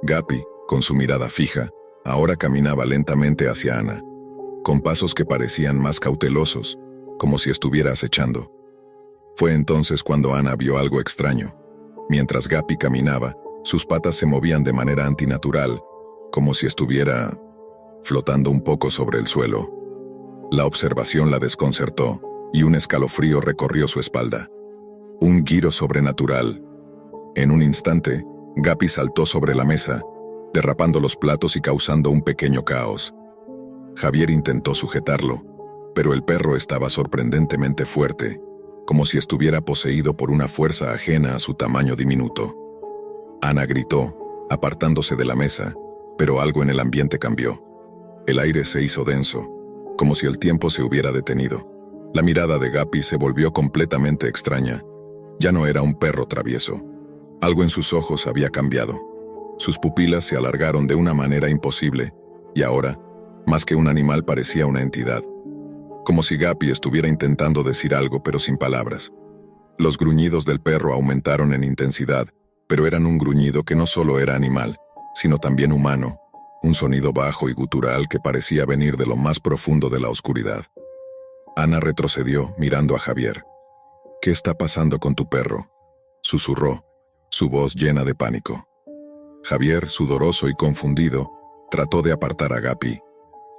Gapi, con su mirada fija, ahora caminaba lentamente hacia Ana, con pasos que parecían más cautelosos, como si estuviera acechando. Fue entonces cuando Ana vio algo extraño. Mientras Gapi caminaba, sus patas se movían de manera antinatural, como si estuviera flotando un poco sobre el suelo. La observación la desconcertó, y un escalofrío recorrió su espalda. Un giro sobrenatural. En un instante, Gapi saltó sobre la mesa, derrapando los platos y causando un pequeño caos. Javier intentó sujetarlo, pero el perro estaba sorprendentemente fuerte, como si estuviera poseído por una fuerza ajena a su tamaño diminuto. Ana gritó, apartándose de la mesa, pero algo en el ambiente cambió. El aire se hizo denso, como si el tiempo se hubiera detenido. La mirada de Gapi se volvió completamente extraña. Ya no era un perro travieso. Algo en sus ojos había cambiado. Sus pupilas se alargaron de una manera imposible, y ahora, más que un animal, parecía una entidad. Como si Gapi estuviera intentando decir algo, pero sin palabras. Los gruñidos del perro aumentaron en intensidad, pero eran un gruñido que no solo era animal, sino también humano, un sonido bajo y gutural que parecía venir de lo más profundo de la oscuridad. Ana retrocedió, mirando a Javier. «¿Qué está pasando con tu perro?», susurró, su voz llena de pánico. Javier, sudoroso y confundido, trató de apartar a Gapi,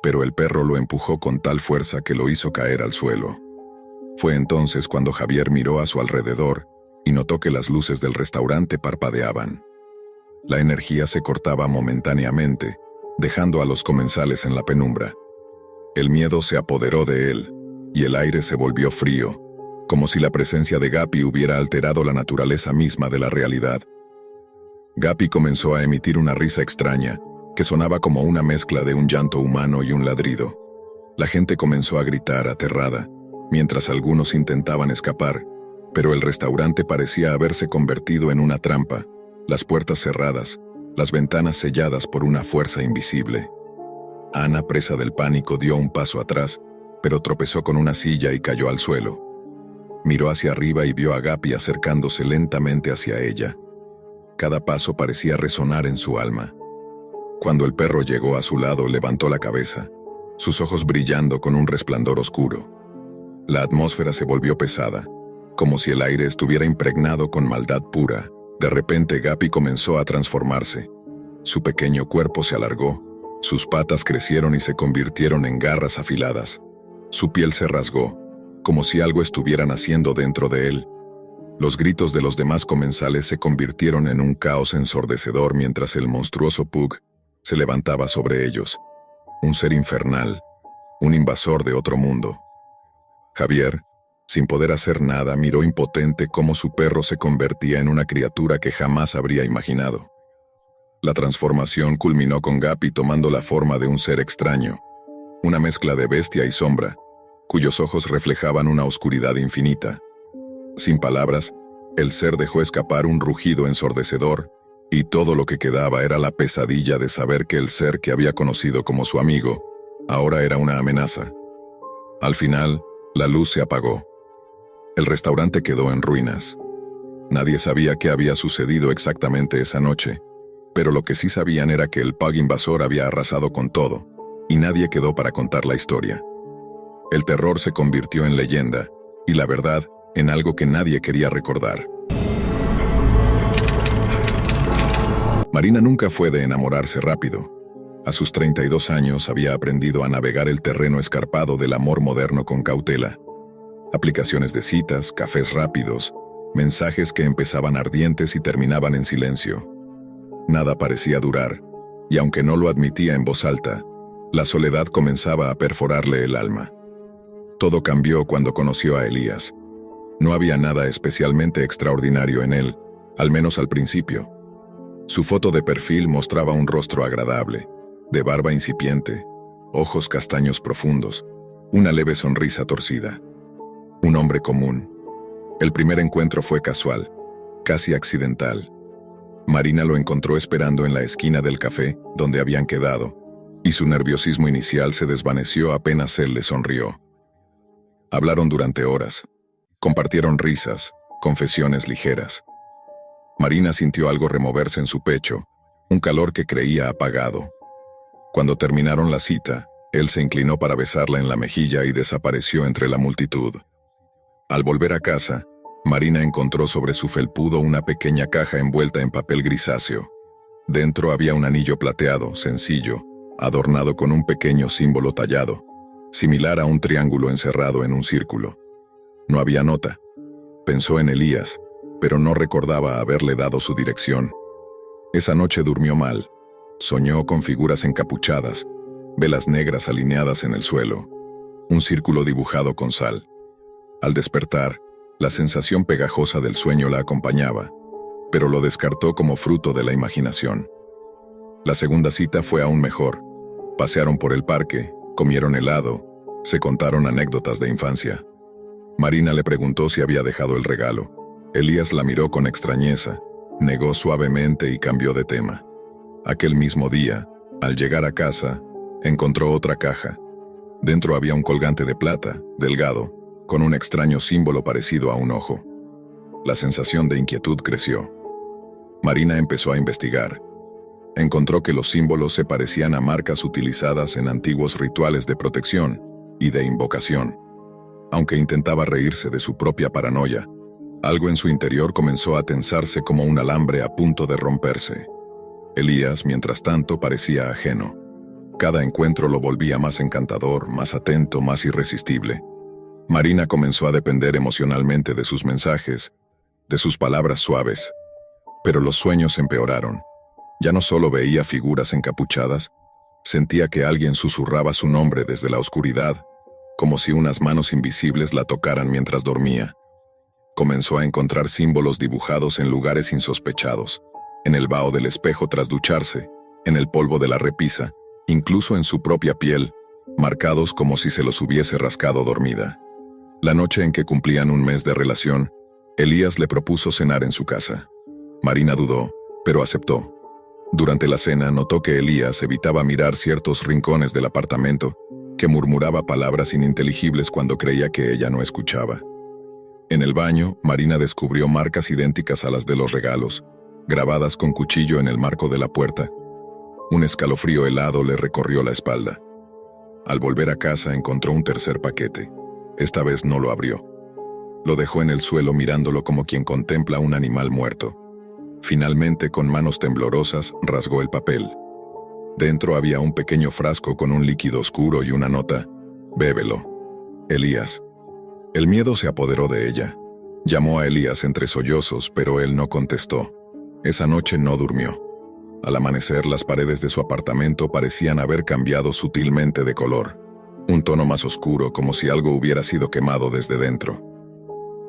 pero el perro lo empujó con tal fuerza que lo hizo caer al suelo. Fue entonces cuando Javier miró a su alrededor y notó que las luces del restaurante parpadeaban. La energía se cortaba momentáneamente, dejando a los comensales en la penumbra. El miedo se apoderó de él, y el aire se volvió frío, como si la presencia de Gapi hubiera alterado la naturaleza misma de la realidad. Gapi comenzó a emitir una risa extraña, que sonaba como una mezcla de un llanto humano y un ladrido. La gente comenzó a gritar aterrada, mientras algunos intentaban escapar, pero el restaurante parecía haberse convertido en una trampa, las puertas cerradas, las ventanas selladas por una fuerza invisible. Ana, presa del pánico, dio un paso atrás, pero tropezó con una silla y cayó al suelo. Miró hacia arriba y vio a Gapi acercándose lentamente hacia ella. Cada paso parecía resonar en su alma. Cuando el perro llegó a su lado, levantó la cabeza, sus ojos brillando con un resplandor oscuro. La atmósfera se volvió pesada, como si el aire estuviera impregnado con maldad pura. De repente Gapi comenzó a transformarse. Su pequeño cuerpo se alargó, sus patas crecieron y se convirtieron en garras afiladas. Su piel se rasgó, como si algo estuviera naciendo dentro de él. Los gritos de los demás comensales se convirtieron en un caos ensordecedor mientras el monstruoso Pug se levantaba sobre ellos. Un ser infernal, un invasor de otro mundo. Javier, sin poder hacer nada, miró impotente cómo su perro se convertía en una criatura que jamás habría imaginado. La transformación culminó con Gapi tomando la forma de un ser extraño, una mezcla de bestia y sombra, cuyos ojos reflejaban una oscuridad infinita. Sin palabras, el ser dejó escapar un rugido ensordecedor, y todo lo que quedaba era la pesadilla de saber que el ser que había conocido como su amigo, ahora era una amenaza. Al final, la luz se apagó. El restaurante quedó en ruinas. Nadie sabía qué había sucedido exactamente esa noche, pero lo que sí sabían era que el Pug invasor había arrasado con todo, y nadie quedó para contar la historia. El terror se convirtió en leyenda, y la verdad, en algo que nadie quería recordar. Marina nunca fue de enamorarse rápido. A sus 32 años había aprendido a navegar el terreno escarpado del amor moderno con cautela. Aplicaciones de citas, cafés rápidos, mensajes que empezaban ardientes y terminaban en silencio. Nada parecía durar, y aunque no lo admitía en voz alta, la soledad comenzaba a perforarle el alma. Todo cambió cuando conoció a Elías. No había nada especialmente extraordinario en él, al menos al principio. Su foto de perfil mostraba un rostro agradable, de barba incipiente, ojos castaños profundos, una leve sonrisa torcida. Un hombre común. El primer encuentro fue casual, casi accidental. Marina lo encontró esperando en la esquina del café donde habían quedado, y su nerviosismo inicial se desvaneció apenas él le sonrió. Hablaron durante horas. Compartieron risas, confesiones ligeras. Marina sintió algo removerse en su pecho, un calor que creía apagado. Cuando terminaron la cita, él se inclinó para besarla en la mejilla y desapareció entre la multitud. Al volver a casa, Marina encontró sobre su felpudo una pequeña caja envuelta en papel grisáceo. Dentro había un anillo plateado, sencillo, adornado con un pequeño símbolo tallado, similar a un triángulo encerrado en un círculo. No había nota. Pensó en Elías, pero no recordaba haberle dado su dirección. Esa noche durmió mal. Soñó con figuras encapuchadas, velas negras alineadas en el suelo, un círculo dibujado con sal. Al despertar, la sensación pegajosa del sueño la acompañaba, pero lo descartó como fruto de la imaginación. La segunda cita fue aún mejor. Pasearon por el parque, comieron helado, se contaron anécdotas de infancia. Marina le preguntó si había dejado el regalo. Elías la miró con extrañeza, negó suavemente y cambió de tema. Aquel mismo día, al llegar a casa, encontró otra caja. Dentro había un colgante de plata, delgado, con un extraño símbolo parecido a un ojo. La sensación de inquietud creció. Marina empezó a investigar. Encontró que los símbolos se parecían a marcas utilizadas en antiguos rituales de protección y de invocación. Aunque intentaba reírse de su propia paranoia, algo en su interior comenzó a tensarse como un alambre a punto de romperse. Elías, mientras tanto, parecía ajeno. Cada encuentro lo volvía más encantador, más atento, más irresistible. Marina comenzó a depender emocionalmente de sus mensajes, de sus palabras suaves. Pero los sueños empeoraron. Ya no solo veía figuras encapuchadas, sentía que alguien susurraba su nombre desde la oscuridad, como si unas manos invisibles la tocaran mientras dormía. Comenzó a encontrar símbolos dibujados en lugares insospechados, en el vaho del espejo tras ducharse, en el polvo de la repisa, incluso en su propia piel, marcados como si se los hubiese rascado dormida. La noche en que cumplían un mes de relación, Elías le propuso cenar en su casa. Marina dudó, pero aceptó. Durante la cena notó que Elías evitaba mirar ciertos rincones del apartamento, que murmuraba palabras ininteligibles cuando creía que ella no escuchaba. En el baño, Marina descubrió marcas idénticas a las de los regalos, grabadas con cuchillo en el marco de la puerta. Un escalofrío helado le recorrió la espalda. Al volver a casa encontró un tercer paquete. Esta vez no lo abrió. Lo dejó en el suelo mirándolo como quien contempla un animal muerto. Finalmente, con manos temblorosas, rasgó el papel. Dentro había un pequeño frasco con un líquido oscuro y una nota: «Bébelo. Elías». El miedo se apoderó de ella. Llamó a Elías entre sollozos, pero él no contestó. Esa noche no durmió. Al amanecer, las paredes de su apartamento parecían haber cambiado sutilmente de color. Un tono más oscuro, como si algo hubiera sido quemado desde dentro.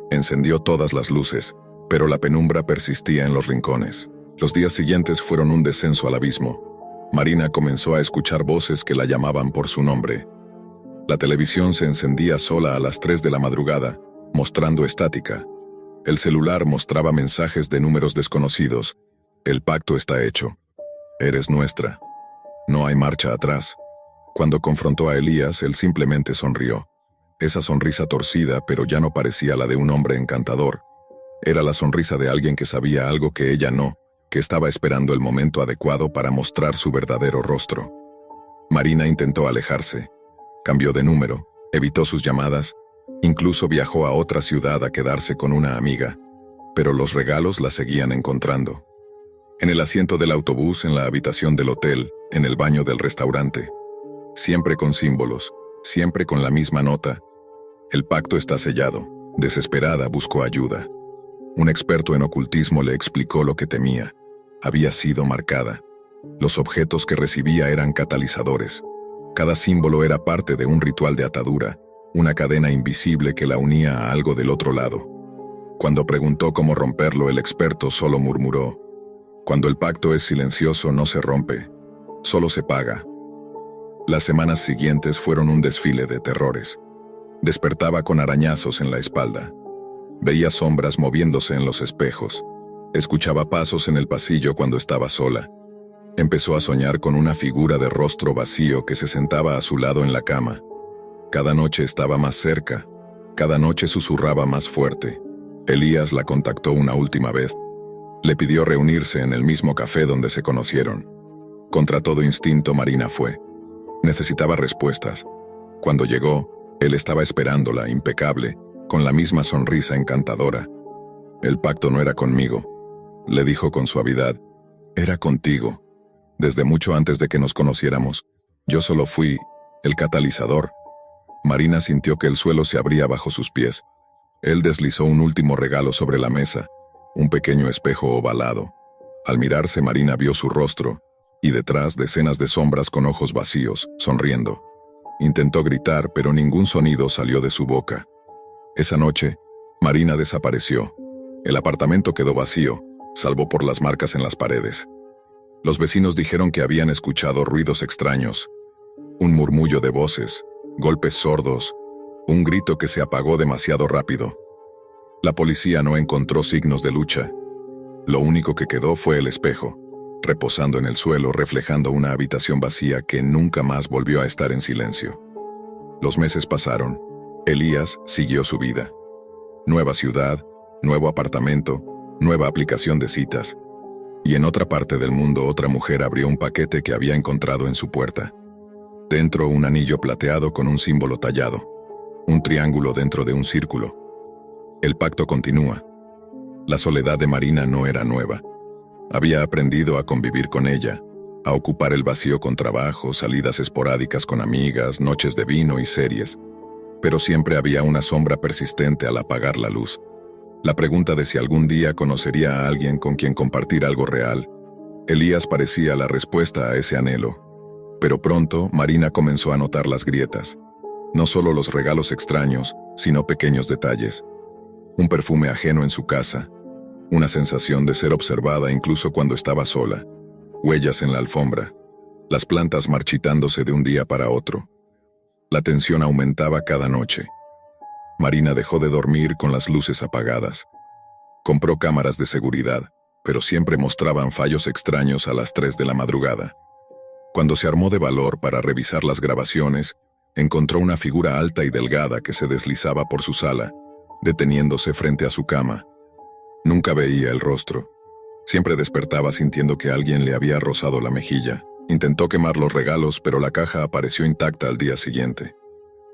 Encendió todas las luces, pero la penumbra persistía en los rincones. Los días siguientes fueron un descenso al abismo. Marina comenzó a escuchar voces que la llamaban por su nombre. La televisión se encendía sola a las 3 de la madrugada, mostrando estática. El celular mostraba mensajes de números desconocidos. El pacto está hecho. Eres nuestra. No hay marcha atrás. Cuando confrontó a Elías, él simplemente sonrió. Esa sonrisa torcida, pero ya no parecía la de un hombre encantador. Era la sonrisa de alguien que sabía algo que ella no, que estaba esperando el momento adecuado para mostrar su verdadero rostro. Marina intentó alejarse. Cambió de número, evitó sus llamadas, incluso viajó a otra ciudad a quedarse con una amiga, pero los regalos la seguían encontrando. En el asiento del autobús, en la habitación del hotel, en el baño del restaurante. Siempre con símbolos, siempre con la misma nota. El pacto está sellado. Desesperada, buscó ayuda. Un experto en ocultismo le explicó lo que temía. Había sido marcada. Los objetos que recibía eran catalizadores. Cada símbolo era parte de un ritual de atadura, una cadena invisible que la unía a algo del otro lado. Cuando preguntó cómo romperlo, el experto solo murmuró: cuando el pacto es silencioso no se rompe, solo se paga. Las semanas siguientes fueron un desfile de terrores. Despertaba con arañazos en la espalda. Veía sombras moviéndose en los espejos. Escuchaba pasos en el pasillo cuando estaba sola. Empezó a soñar con una figura de rostro vacío que se sentaba a su lado en la cama. Cada noche estaba más cerca. Cada noche susurraba más fuerte. Elías la contactó una última vez. Le pidió reunirse en el mismo café donde se conocieron. Contra todo instinto, Marina fue. Necesitaba respuestas. Cuando llegó, él estaba esperándola, impecable, con la misma sonrisa encantadora. El pacto no era conmigo, le dijo con suavidad. Era contigo. Desde mucho antes de que nos conociéramos, yo solo fui el catalizador. Marina sintió que el suelo se abría bajo sus pies. Él deslizó un último regalo sobre la mesa, un pequeño espejo ovalado. Al mirarse, Marina vio su rostro, y detrás decenas de sombras con ojos vacíos, sonriendo. Intentó gritar, pero ningún sonido salió de su boca. Esa noche, Marina desapareció. El apartamento quedó vacío, salvo por las marcas en las paredes. Los vecinos dijeron que habían escuchado ruidos extraños, un murmullo de voces, golpes sordos, un grito que se apagó demasiado rápido. La policía no encontró signos de lucha. Lo único que quedó fue el espejo, reposando en el suelo, reflejando una habitación vacía que nunca más volvió a estar en silencio. Los meses pasaron. Elías siguió su vida. Nueva ciudad, nuevo apartamento, nueva aplicación de citas. Y en otra parte del mundo otra mujer abrió un paquete que había encontrado en su puerta. Dentro un anillo plateado con un símbolo tallado. Un triángulo dentro de un círculo. El pacto continúa. La soledad de Marina no era nueva. Había aprendido a convivir con ella, a ocupar el vacío con trabajo, salidas esporádicas con amigas, noches de vino y series. Pero siempre había una sombra persistente al apagar la luz. La pregunta de si algún día conocería a alguien con quien compartir algo real. Elías parecía la respuesta a ese anhelo. Pero pronto, Marina comenzó a notar las grietas. No solo los regalos extraños, sino pequeños detalles. Un perfume ajeno en su casa. Una sensación de ser observada incluso cuando estaba sola. Huellas en la alfombra. Las plantas marchitándose de un día para otro. La tensión aumentaba cada noche. Marina dejó de dormir con las luces apagadas. Compró cámaras de seguridad, pero siempre mostraban fallos extraños a las 3 de la madrugada. Cuando se armó de valor para revisar las grabaciones, encontró una figura alta y delgada que se deslizaba por su sala, deteniéndose frente a su cama. Nunca veía el rostro. Siempre despertaba sintiendo que alguien le había rozado la mejilla. Intentó quemar los regalos, pero la caja apareció intacta al día siguiente.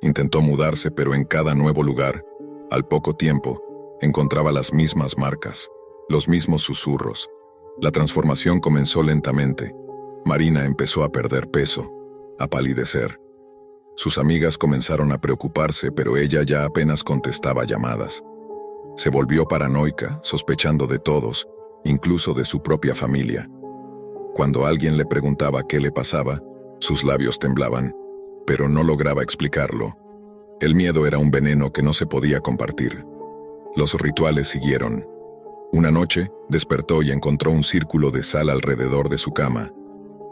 Intentó mudarse, pero en cada nuevo lugar, al poco tiempo, encontraba las mismas marcas, los mismos susurros. La transformación comenzó lentamente. Marina empezó a perder peso, a palidecer. Sus amigas comenzaron a preocuparse, pero ella ya apenas contestaba llamadas. Se volvió paranoica, sospechando de todos, incluso de su propia familia. Cuando alguien le preguntaba qué le pasaba, sus labios temblaban, pero no lograba explicarlo. El miedo era un veneno que no se podía compartir. Los rituales siguieron. Una noche, despertó y encontró un círculo de sal alrededor de su cama.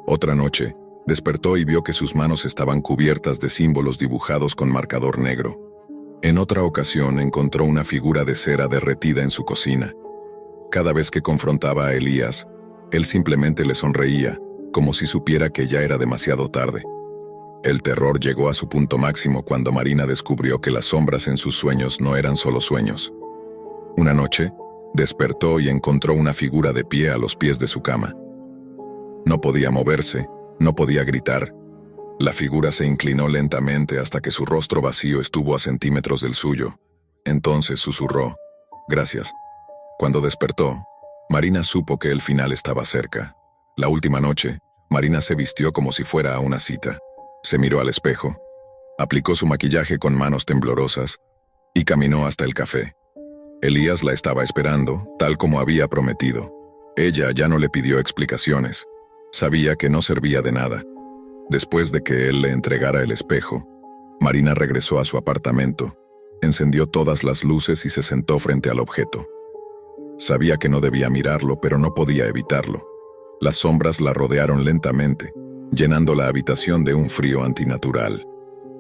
Otra noche, Despertó y vio que sus manos estaban cubiertas de símbolos dibujados con marcador negro. En otra ocasión encontró una figura de cera derretida en su cocina. Cada vez que confrontaba a Elías, él simplemente le sonreía, como si supiera que ya era demasiado tarde. El terror llegó a su punto máximo cuando Marina descubrió que las sombras en sus sueños no eran solo sueños. Una noche, despertó y encontró una figura de pie a los pies de su cama. No podía moverse, no podía gritar. La figura se inclinó lentamente hasta que su rostro vacío estuvo a centímetros del suyo. Entonces susurró, «Gracias». Cuando despertó, Marina supo que el final estaba cerca. La última noche, Marina se vistió como si fuera a una cita. Se miró al espejo, aplicó su maquillaje con manos temblorosas y caminó hasta el café. Elías la estaba esperando, tal como había prometido. Ella ya no le pidió explicaciones. Sabía que no servía de nada. Después de que él le entregara el espejo, Marina regresó a su apartamento, encendió todas las luces y se sentó frente al objeto. Sabía que no debía mirarlo, pero no podía evitarlo. Las sombras la rodearon lentamente, llenando la habitación de un frío antinatural.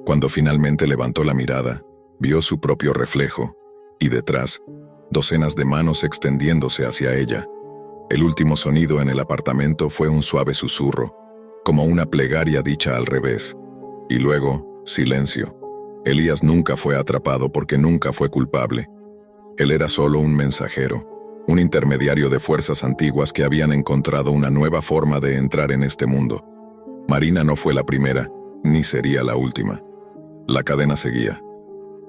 Cuando finalmente levantó la mirada, vio su propio reflejo, y detrás, docenas de manos extendiéndose hacia ella. El último sonido en el apartamento fue un suave susurro, como una plegaria dicha al revés. Y luego, silencio. Elías nunca fue atrapado porque nunca fue culpable. Él era solo un mensajero, un intermediario de fuerzas antiguas que habían encontrado una nueva forma de entrar en este mundo. Marina no fue la primera, ni sería la última. La cadena seguía.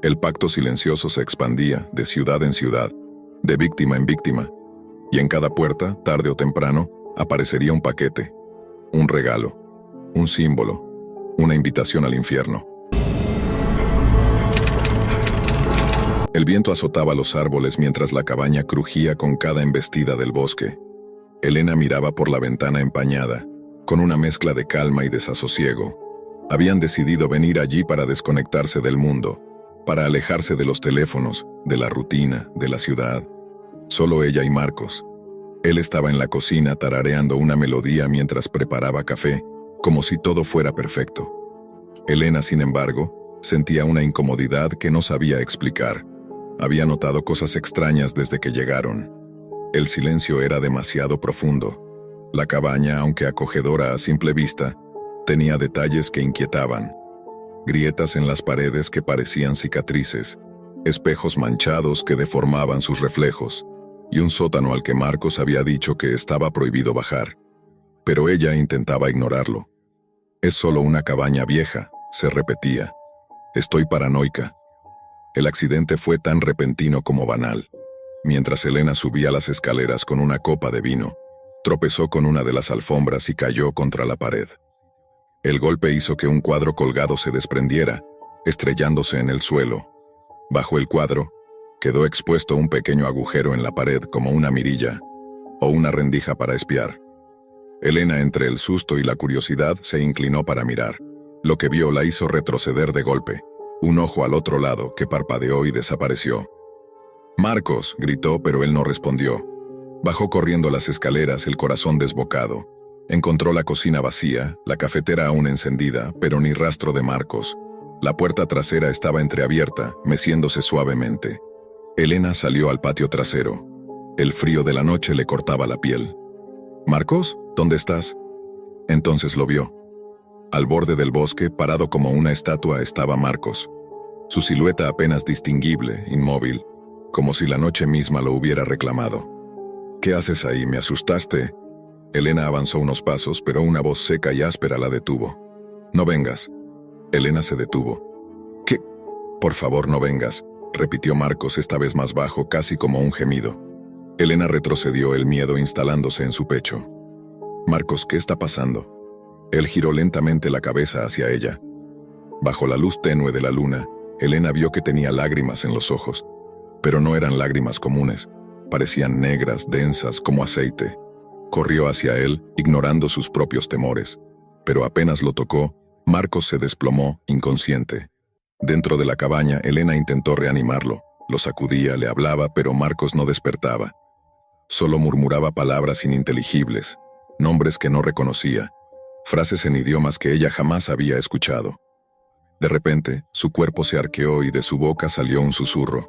El pacto silencioso se expandía de ciudad en ciudad, de víctima en víctima, y en cada puerta, tarde o temprano, aparecería un paquete, un regalo, un símbolo, una invitación al infierno. El viento azotaba los árboles mientras la cabaña crujía con cada embestida del bosque. Elena miraba por la ventana empañada, con una mezcla de calma y desasosiego. Habían decidido venir allí para desconectarse del mundo, para alejarse de los teléfonos, de la rutina, de la ciudad. Solo ella y Marcos. Él estaba en la cocina tarareando una melodía mientras preparaba café, como si todo fuera perfecto. Elena, sin embargo, sentía una incomodidad que no sabía explicar. Había notado cosas extrañas desde que llegaron. El silencio era demasiado profundo. La cabaña, aunque acogedora a simple vista, tenía detalles que inquietaban. Grietas en las paredes que parecían cicatrices, espejos manchados que deformaban sus reflejos, y un sótano al que Marcos había dicho que estaba prohibido bajar. Pero ella intentaba ignorarlo. «Es solo una cabaña vieja», se repetía. «Estoy paranoica». El accidente fue tan repentino como banal. Mientras Elena subía las escaleras con una copa de vino, tropezó con una de las alfombras y cayó contra la pared. El golpe hizo que un cuadro colgado se desprendiera, estrellándose en el suelo. Bajo el cuadro, quedó expuesto un pequeño agujero en la pared como una mirilla o una rendija para espiar. Elena, entre el susto y la curiosidad, se inclinó para mirar. Lo que vio la hizo retroceder de golpe. Un ojo al otro lado que parpadeó y desapareció. «Marcos», gritó, pero él no respondió. Bajó corriendo las escaleras, el corazón desbocado. Encontró la cocina vacía, la cafetera aún encendida, pero ni rastro de Marcos. La puerta trasera estaba entreabierta, meciéndose suavemente. Elena salió al patio trasero. El frío de la noche le cortaba la piel. «¿Marcos? ¿Dónde estás?» Entonces lo vio. Al borde del bosque, parado como una estatua, estaba Marcos. Su silueta apenas distinguible, inmóvil, como si la noche misma lo hubiera reclamado. «¿Qué haces ahí? ¿Me asustaste?» Elena avanzó unos pasos, pero una voz seca y áspera la detuvo. «No vengas». Elena se detuvo. «¿Qué? Por favor, no vengas», repitió Marcos, esta vez más bajo, casi como un gemido. Elena retrocedió, el miedo instalándose en su pecho. «Marcos, ¿qué está pasando?» Él giró lentamente la cabeza hacia ella. Bajo la luz tenue de la luna, Elena vio que tenía lágrimas en los ojos, pero no eran lágrimas comunes. Parecían negras, densas, como aceite. Corrió hacia él, ignorando sus propios temores. Pero apenas lo tocó, Marcos se desplomó, inconsciente. Dentro de la cabaña, Elena intentó reanimarlo. Lo sacudía, le hablaba, pero Marcos no despertaba. Solo murmuraba palabras ininteligibles, nombres que no reconocía. frases en idiomas que ella jamás había escuchado. De repente, su cuerpo se arqueó y de su boca salió un susurro.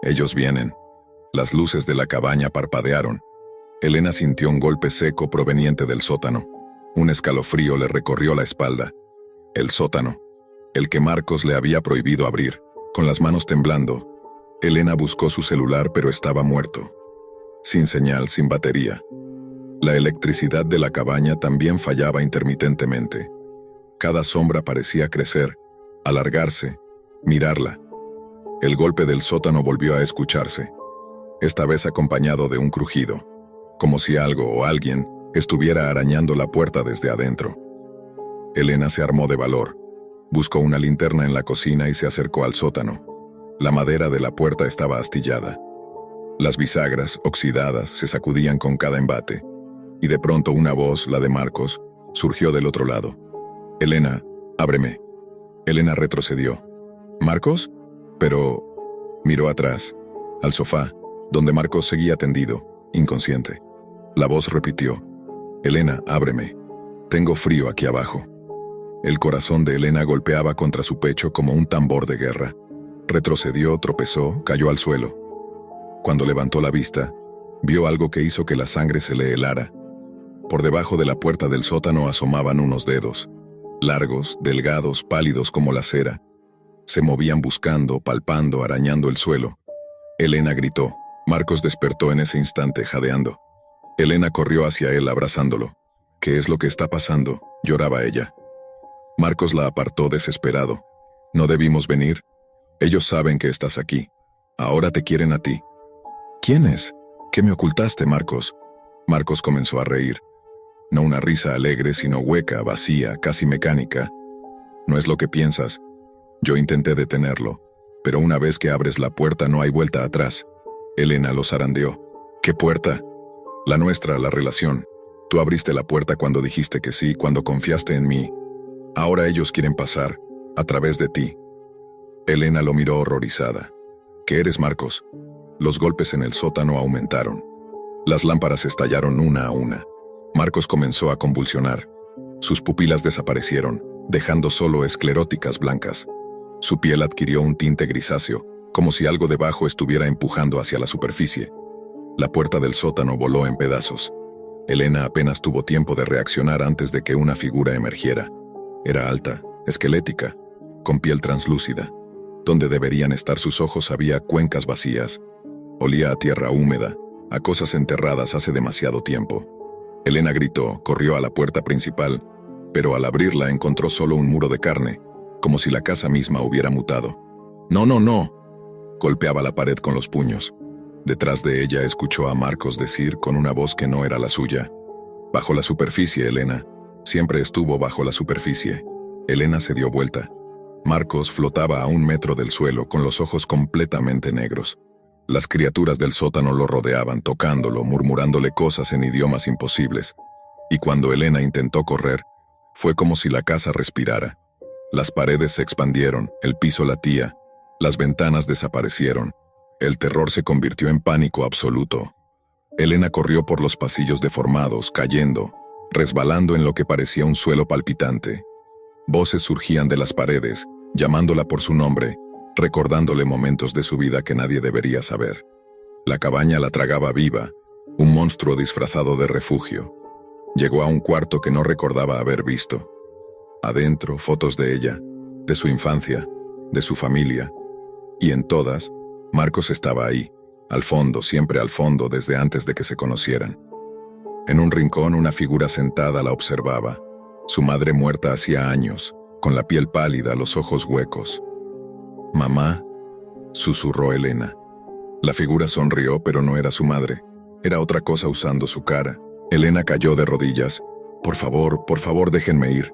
Ellos vienen. Las luces de la cabaña parpadearon. Elena sintió un golpe seco proveniente del sótano. Un escalofrío le recorrió la espalda. El sótano, el que Marcos le había prohibido abrir. Con las manos temblando, Elena buscó su celular, pero estaba muerto. Sin señal, sin batería. La electricidad de la cabaña también fallaba intermitentemente. Cada sombra parecía crecer, alargarse, mirarla. El golpe del sótano volvió a escucharse, esta vez acompañado de un crujido, como si algo o alguien estuviera arañando la puerta desde adentro. Elena se armó de valor, buscó una linterna en la cocina y se acercó al sótano. La madera de la puerta estaba astillada. Las bisagras, oxidadas, se sacudían con cada embate, y de pronto una voz, la de Marcos, surgió del otro lado. «Elena, ábreme». Elena retrocedió. «¿Marcos?» Pero miró atrás, al sofá, donde Marcos seguía tendido, inconsciente. La voz repitió: «Elena, ábreme. Tengo frío aquí abajo». El corazón de Elena golpeaba contra su pecho como un tambor de guerra. Retrocedió, tropezó, cayó al suelo. Cuando levantó la vista, vio algo que hizo que la sangre se le helara. Por debajo de la puerta del sótano asomaban unos dedos, largos, delgados, pálidos como la cera. Se movían buscando, palpando, arañando el suelo. Elena gritó. Marcos despertó en ese instante, jadeando. Elena corrió hacia él abrazándolo. «¿Qué es lo que está pasando?», lloraba ella. Marcos la apartó desesperado. «No debimos venir. Ellos saben que estás aquí. Ahora te quieren a ti». «¿Quién es? ¿Qué me ocultaste, Marcos?» Marcos comenzó a reír. No una risa alegre, sino hueca, vacía, casi mecánica. «No es lo que piensas. Yo intenté detenerlo, pero una vez que abres la puerta no hay vuelta atrás». Elena lo zarandeó. «¿Qué puerta?» «La nuestra, la relación. Tú abriste la puerta cuando dijiste que sí, cuando confiaste en mí. Ahora ellos quieren pasar, a través de ti». Elena lo miró horrorizada. «¿Qué eres, Marcos?» Los golpes en el sótano aumentaron. Las lámparas estallaron una a una. Marcos comenzó a convulsionar. Sus pupilas desaparecieron, dejando solo escleróticas blancas. Su piel adquirió un tinte grisáceo, como si algo debajo estuviera empujando hacia la superficie. La puerta del sótano voló en pedazos. Elena apenas tuvo tiempo de reaccionar antes de que una figura emergiera. Era alta, esquelética, con piel translúcida. Donde deberían estar sus ojos había cuencas vacías. Olía a tierra húmeda, a cosas enterradas hace demasiado tiempo. Elena gritó, corrió a la puerta principal, pero al abrirla encontró solo un muro de carne, como si la casa misma hubiera mutado. «No, no, no». Golpeaba la pared con los puños. Detrás de ella escuchó a Marcos decir con una voz que no era la suya: «Bajo la superficie, Elena. Siempre estuvo bajo la superficie». Elena se dio vuelta. Marcos flotaba a 1 metro del suelo con los ojos completamente negros. Las criaturas del sótano lo rodeaban, tocándolo, murmurándole cosas en idiomas imposibles. Y cuando Elena intentó correr, fue como si la casa respirara. Las paredes se expandieron, el piso latía, las ventanas desaparecieron. El terror se convirtió en pánico absoluto. Elena corrió por los pasillos deformados, cayendo, resbalando en lo que parecía un suelo palpitante. Voces surgían de las paredes, llamándola por su nombre, recordándole momentos de su vida que nadie debería saber. La cabaña la tragaba viva, un monstruo disfrazado de refugio. Llegó a un cuarto que no recordaba haber visto. Adentro, fotos de ella, de su infancia, de su familia. Y en todas, Marcos estaba ahí, al fondo, siempre al fondo, desde antes de que se conocieran. En un rincón, una figura sentada la observaba. Su madre muerta hacía años, con la piel pálida, los ojos huecos. «Mamá», susurró Elena. La figura sonrió, pero no era su madre. Era otra cosa usando su cara. Elena cayó de rodillas. Por favor, déjenme ir».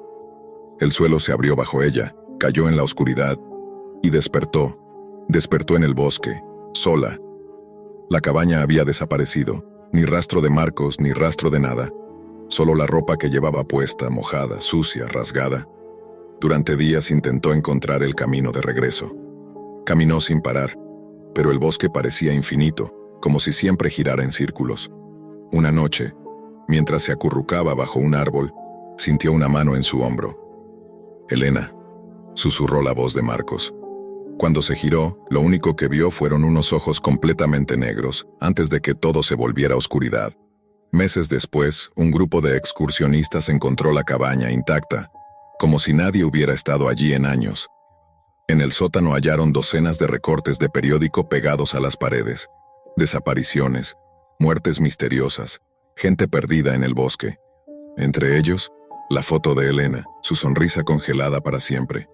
El suelo se abrió bajo ella, cayó en la oscuridad y despertó. Despertó en el bosque, sola. La cabaña había desaparecido, ni rastro de Marcos, ni rastro de nada. Solo la ropa que llevaba puesta, mojada, sucia, rasgada. Durante días intentó encontrar el camino de regreso. Caminó sin parar, pero el bosque parecía infinito, como si siempre girara en círculos. Una noche, mientras se acurrucaba bajo un árbol, sintió una mano en su hombro. «Elena», susurró la voz de Marcos. Cuando se giró, lo único que vio fueron unos ojos completamente negros, antes de que todo se volviera oscuridad. Meses después, un grupo de excursionistas encontró la cabaña intacta, como si nadie hubiera estado allí en años. En el sótano hallaron docenas de recortes de periódico pegados a las paredes. Desapariciones, muertes misteriosas, gente perdida en el bosque. Entre ellos, la foto de Elena, su sonrisa congelada para siempre.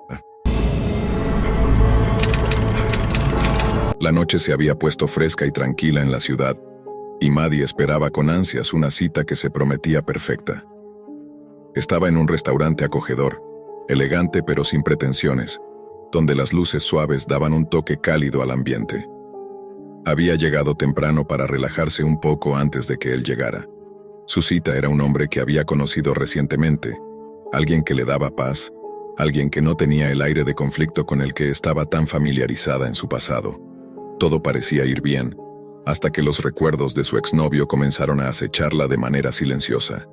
La noche se había puesto fresca y tranquila en la ciudad, y Maddie esperaba con ansias una cita que se prometía perfecta. Estaba en un restaurante acogedor, elegante pero sin pretensiones, donde las luces suaves daban un toque cálido al ambiente. Había llegado temprano para relajarse un poco antes de que él llegara. Su cita era un hombre que había conocido recientemente, alguien que le daba paz, alguien que no tenía el aire de conflicto con el que estaba tan familiarizada en su pasado. Todo parecía ir bien, hasta que los recuerdos de su exnovio comenzaron a acecharla de manera silenciosa.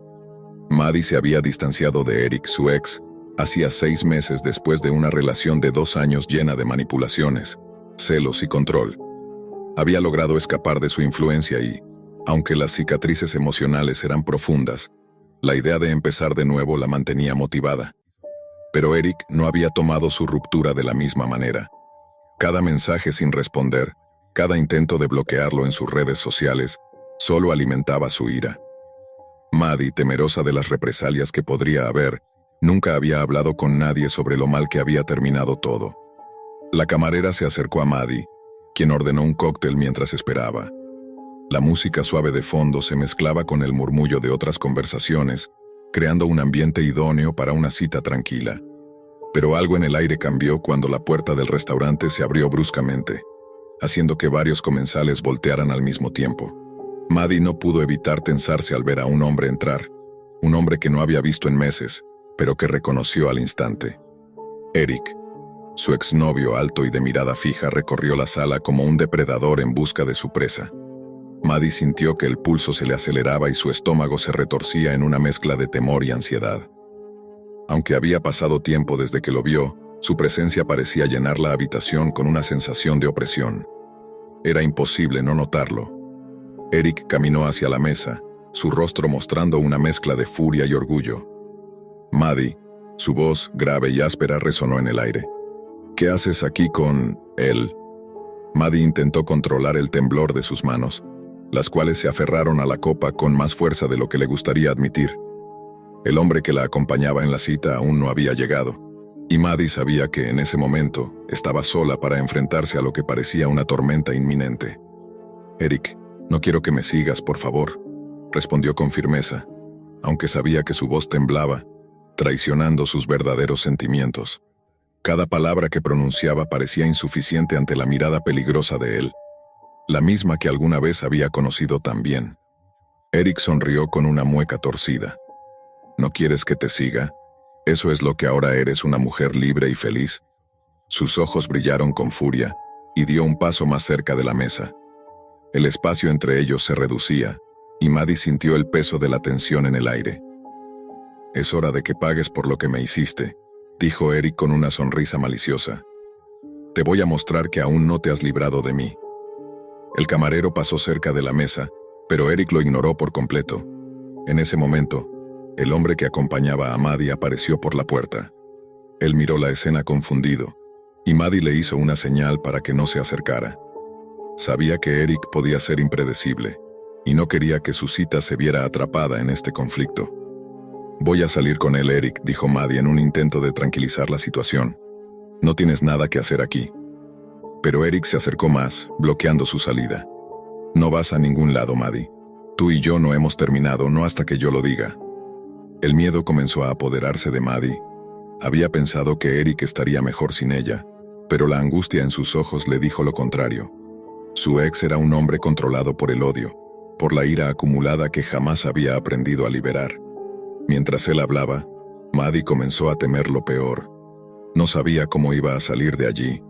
Maddie se había distanciado de Eric, su ex, hacía 6 meses después de una relación de 2 años llena de manipulaciones, celos y control. Había logrado escapar de su influencia y, aunque las cicatrices emocionales eran profundas, la idea de empezar de nuevo la mantenía motivada. Pero Eric no había tomado su ruptura de la misma manera. Cada mensaje sin responder, cada intento de bloquearlo en sus redes sociales, solo alimentaba su ira. Maddie, temerosa de las represalias que podría haber, nunca había hablado con nadie sobre lo mal que había terminado todo. La camarera se acercó a Maddie, quien ordenó un cóctel mientras esperaba. La música suave de fondo se mezclaba con el murmullo de otras conversaciones, creando un ambiente idóneo para una cita tranquila. Pero algo en el aire cambió cuando la puerta del restaurante se abrió bruscamente, haciendo que varios comensales voltearan al mismo tiempo. Maddie no pudo evitar tensarse al ver a un hombre entrar, un hombre que no había visto en meses, pero que reconoció al instante. Eric, su exnovio alto y de mirada fija, recorrió la sala como un depredador en busca de su presa. Maddie sintió que el pulso se le aceleraba y su estómago se retorcía en una mezcla de temor y ansiedad. Aunque había pasado tiempo desde que lo vio, su presencia parecía llenar la habitación con una sensación de opresión. Era imposible no notarlo. Eric caminó hacia la mesa, su rostro mostrando una mezcla de furia y orgullo. «Maddie», su voz, grave y áspera, resonó en el aire. «¿Qué haces aquí con él?» Maddie intentó controlar el temblor de sus manos, las cuales se aferraron a la copa con más fuerza de lo que le gustaría admitir. El hombre que la acompañaba en la cita aún no había llegado, y Maddie sabía que en ese momento estaba sola para enfrentarse a lo que parecía una tormenta inminente. «Eric, no quiero que me sigas, por favor», respondió con firmeza, aunque sabía que su voz temblaba, traicionando sus verdaderos sentimientos. Cada palabra que pronunciaba parecía insuficiente ante la mirada peligrosa de él, la misma que alguna vez había conocido tan bien. Eric sonrió con una mueca torcida. «¿No quieres que te siga? ¿Eso es lo que ahora eres, una mujer libre y feliz?» Sus ojos brillaron con furia, y dio un paso más cerca de la mesa. El espacio entre ellos se reducía, y Maddie sintió el peso de la tensión en el aire. «Es hora de que pagues por lo que me hiciste», dijo Eric con una sonrisa maliciosa. «Te voy a mostrar que aún no te has librado de mí». El camarero pasó cerca de la mesa, pero Eric lo ignoró por completo. En ese momento, el hombre que acompañaba a Maddie apareció por la puerta. Él miró la escena confundido, y Maddie le hizo una señal para que no se acercara. Sabía que Eric podía ser impredecible, y no quería que su cita se viera atrapada en este conflicto. «Voy a salir con él, Eric», dijo Maddie en un intento de tranquilizar la situación. «No tienes nada que hacer aquí». Pero Eric se acercó más, bloqueando su salida. «No vas a ningún lado, Maddie. Tú y yo no hemos terminado, no hasta que yo lo diga». El miedo comenzó a apoderarse de Maddie. Había pensado que Eric estaría mejor sin ella, pero la angustia en sus ojos le dijo lo contrario. Su ex era un hombre controlado por el odio, por la ira acumulada que jamás había aprendido a liberar. Mientras él hablaba, Maddie comenzó a temer lo peor. No sabía cómo iba a salir de allí,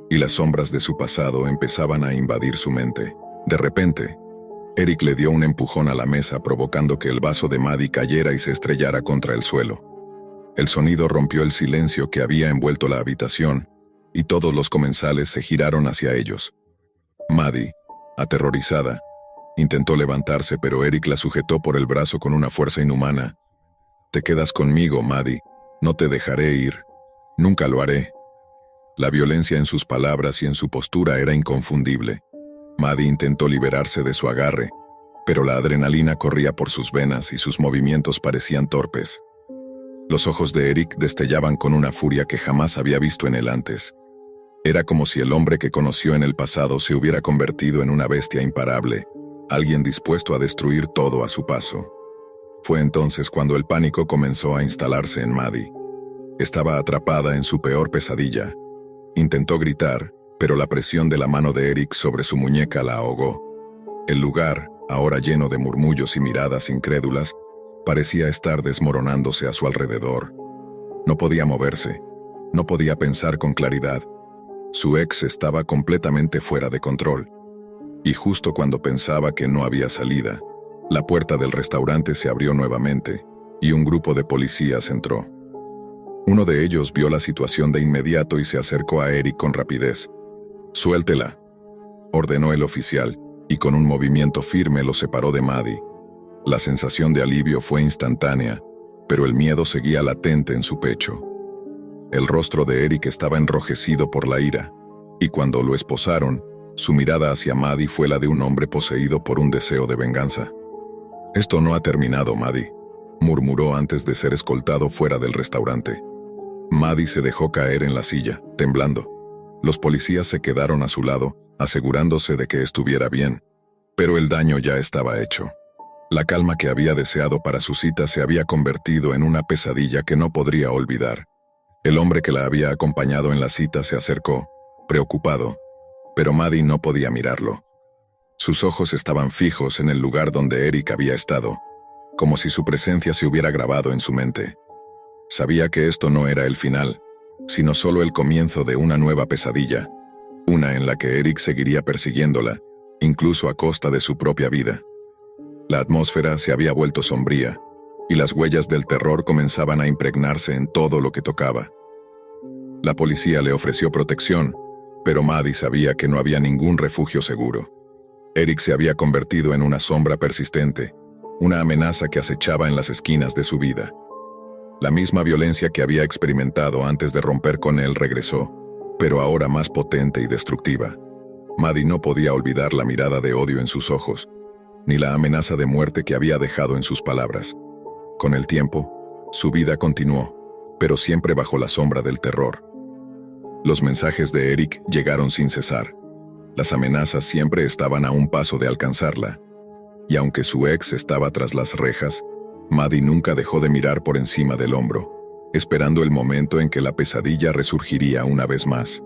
y las sombras de su pasado empezaban a invadir su mente. De repente, Eric le dio un empujón a la mesa, provocando que el vaso de Maddie cayera y se estrellara contra el suelo. El sonido rompió el silencio que había envuelto la habitación, y todos los comensales se giraron hacia ellos. Maddie, aterrorizada, intentó levantarse, pero Eric la sujetó por el brazo con una fuerza inhumana. «Te quedas conmigo, Maddie. No te dejaré ir. Nunca lo haré». La violencia en sus palabras y en su postura era inconfundible. Maddie intentó liberarse de su agarre, pero la adrenalina corría por sus venas y sus movimientos parecían torpes. Los ojos de Eric destellaban con una furia que jamás había visto en él antes. Era como si el hombre que conoció en el pasado se hubiera convertido en una bestia imparable, alguien dispuesto a destruir todo a su paso. Fue entonces cuando el pánico comenzó a instalarse en Maddie. Estaba atrapada en su peor pesadilla. Intentó gritar, pero la presión de la mano de Eric sobre su muñeca la ahogó. El lugar, ahora lleno de murmullos y miradas incrédulas, parecía estar desmoronándose a su alrededor. No podía moverse, no podía pensar con claridad. Su ex estaba completamente fuera de control. Y justo cuando pensaba que no había salida, la puerta del restaurante se abrió nuevamente, y un grupo de policías entró. Uno de ellos vio la situación de inmediato y se acercó a Eric con rapidez. «Suéltela», ordenó el oficial, y con un movimiento firme lo separó de Maddie. La sensación de alivio fue instantánea, pero el miedo seguía latente en su pecho. El rostro de Eric estaba enrojecido por la ira, y cuando lo esposaron, su mirada hacia Maddie fue la de un hombre poseído por un deseo de venganza. «Esto no ha terminado, Maddie», murmuró antes de ser escoltado fuera del restaurante. Maddie se dejó caer en la silla, temblando. Los policías se quedaron a su lado, asegurándose de que estuviera bien. Pero el daño ya estaba hecho. La calma que había deseado para su cita se había convertido en una pesadilla que no podría olvidar. El hombre que la había acompañado en la cita se acercó, preocupado, pero Maddie no podía mirarlo. Sus ojos estaban fijos en el lugar donde Eric había estado, como si su presencia se hubiera grabado en su mente. Sabía que esto no era el final, sino solo el comienzo de una nueva pesadilla, una en la que Eric seguiría persiguiéndola, incluso a costa de su propia vida. La atmósfera se había vuelto sombría, y las huellas del terror comenzaban a impregnarse en todo lo que tocaba. La policía le ofreció protección, pero Maddie sabía que no había ningún refugio seguro. Eric se había convertido en una sombra persistente, una amenaza que acechaba en las esquinas de su vida. La misma violencia que había experimentado antes de romper con él regresó, pero ahora más potente y destructiva. Maddie no podía olvidar la mirada de odio en sus ojos, ni la amenaza de muerte que había dejado en sus palabras. Con el tiempo, su vida continuó, pero siempre bajo la sombra del terror. Los mensajes de Eric llegaron sin cesar. Las amenazas siempre estaban a un paso de alcanzarla. Y aunque su ex estaba tras las rejas, Maddie nunca dejó de mirar por encima del hombro, esperando el momento en que la pesadilla resurgiría una vez más.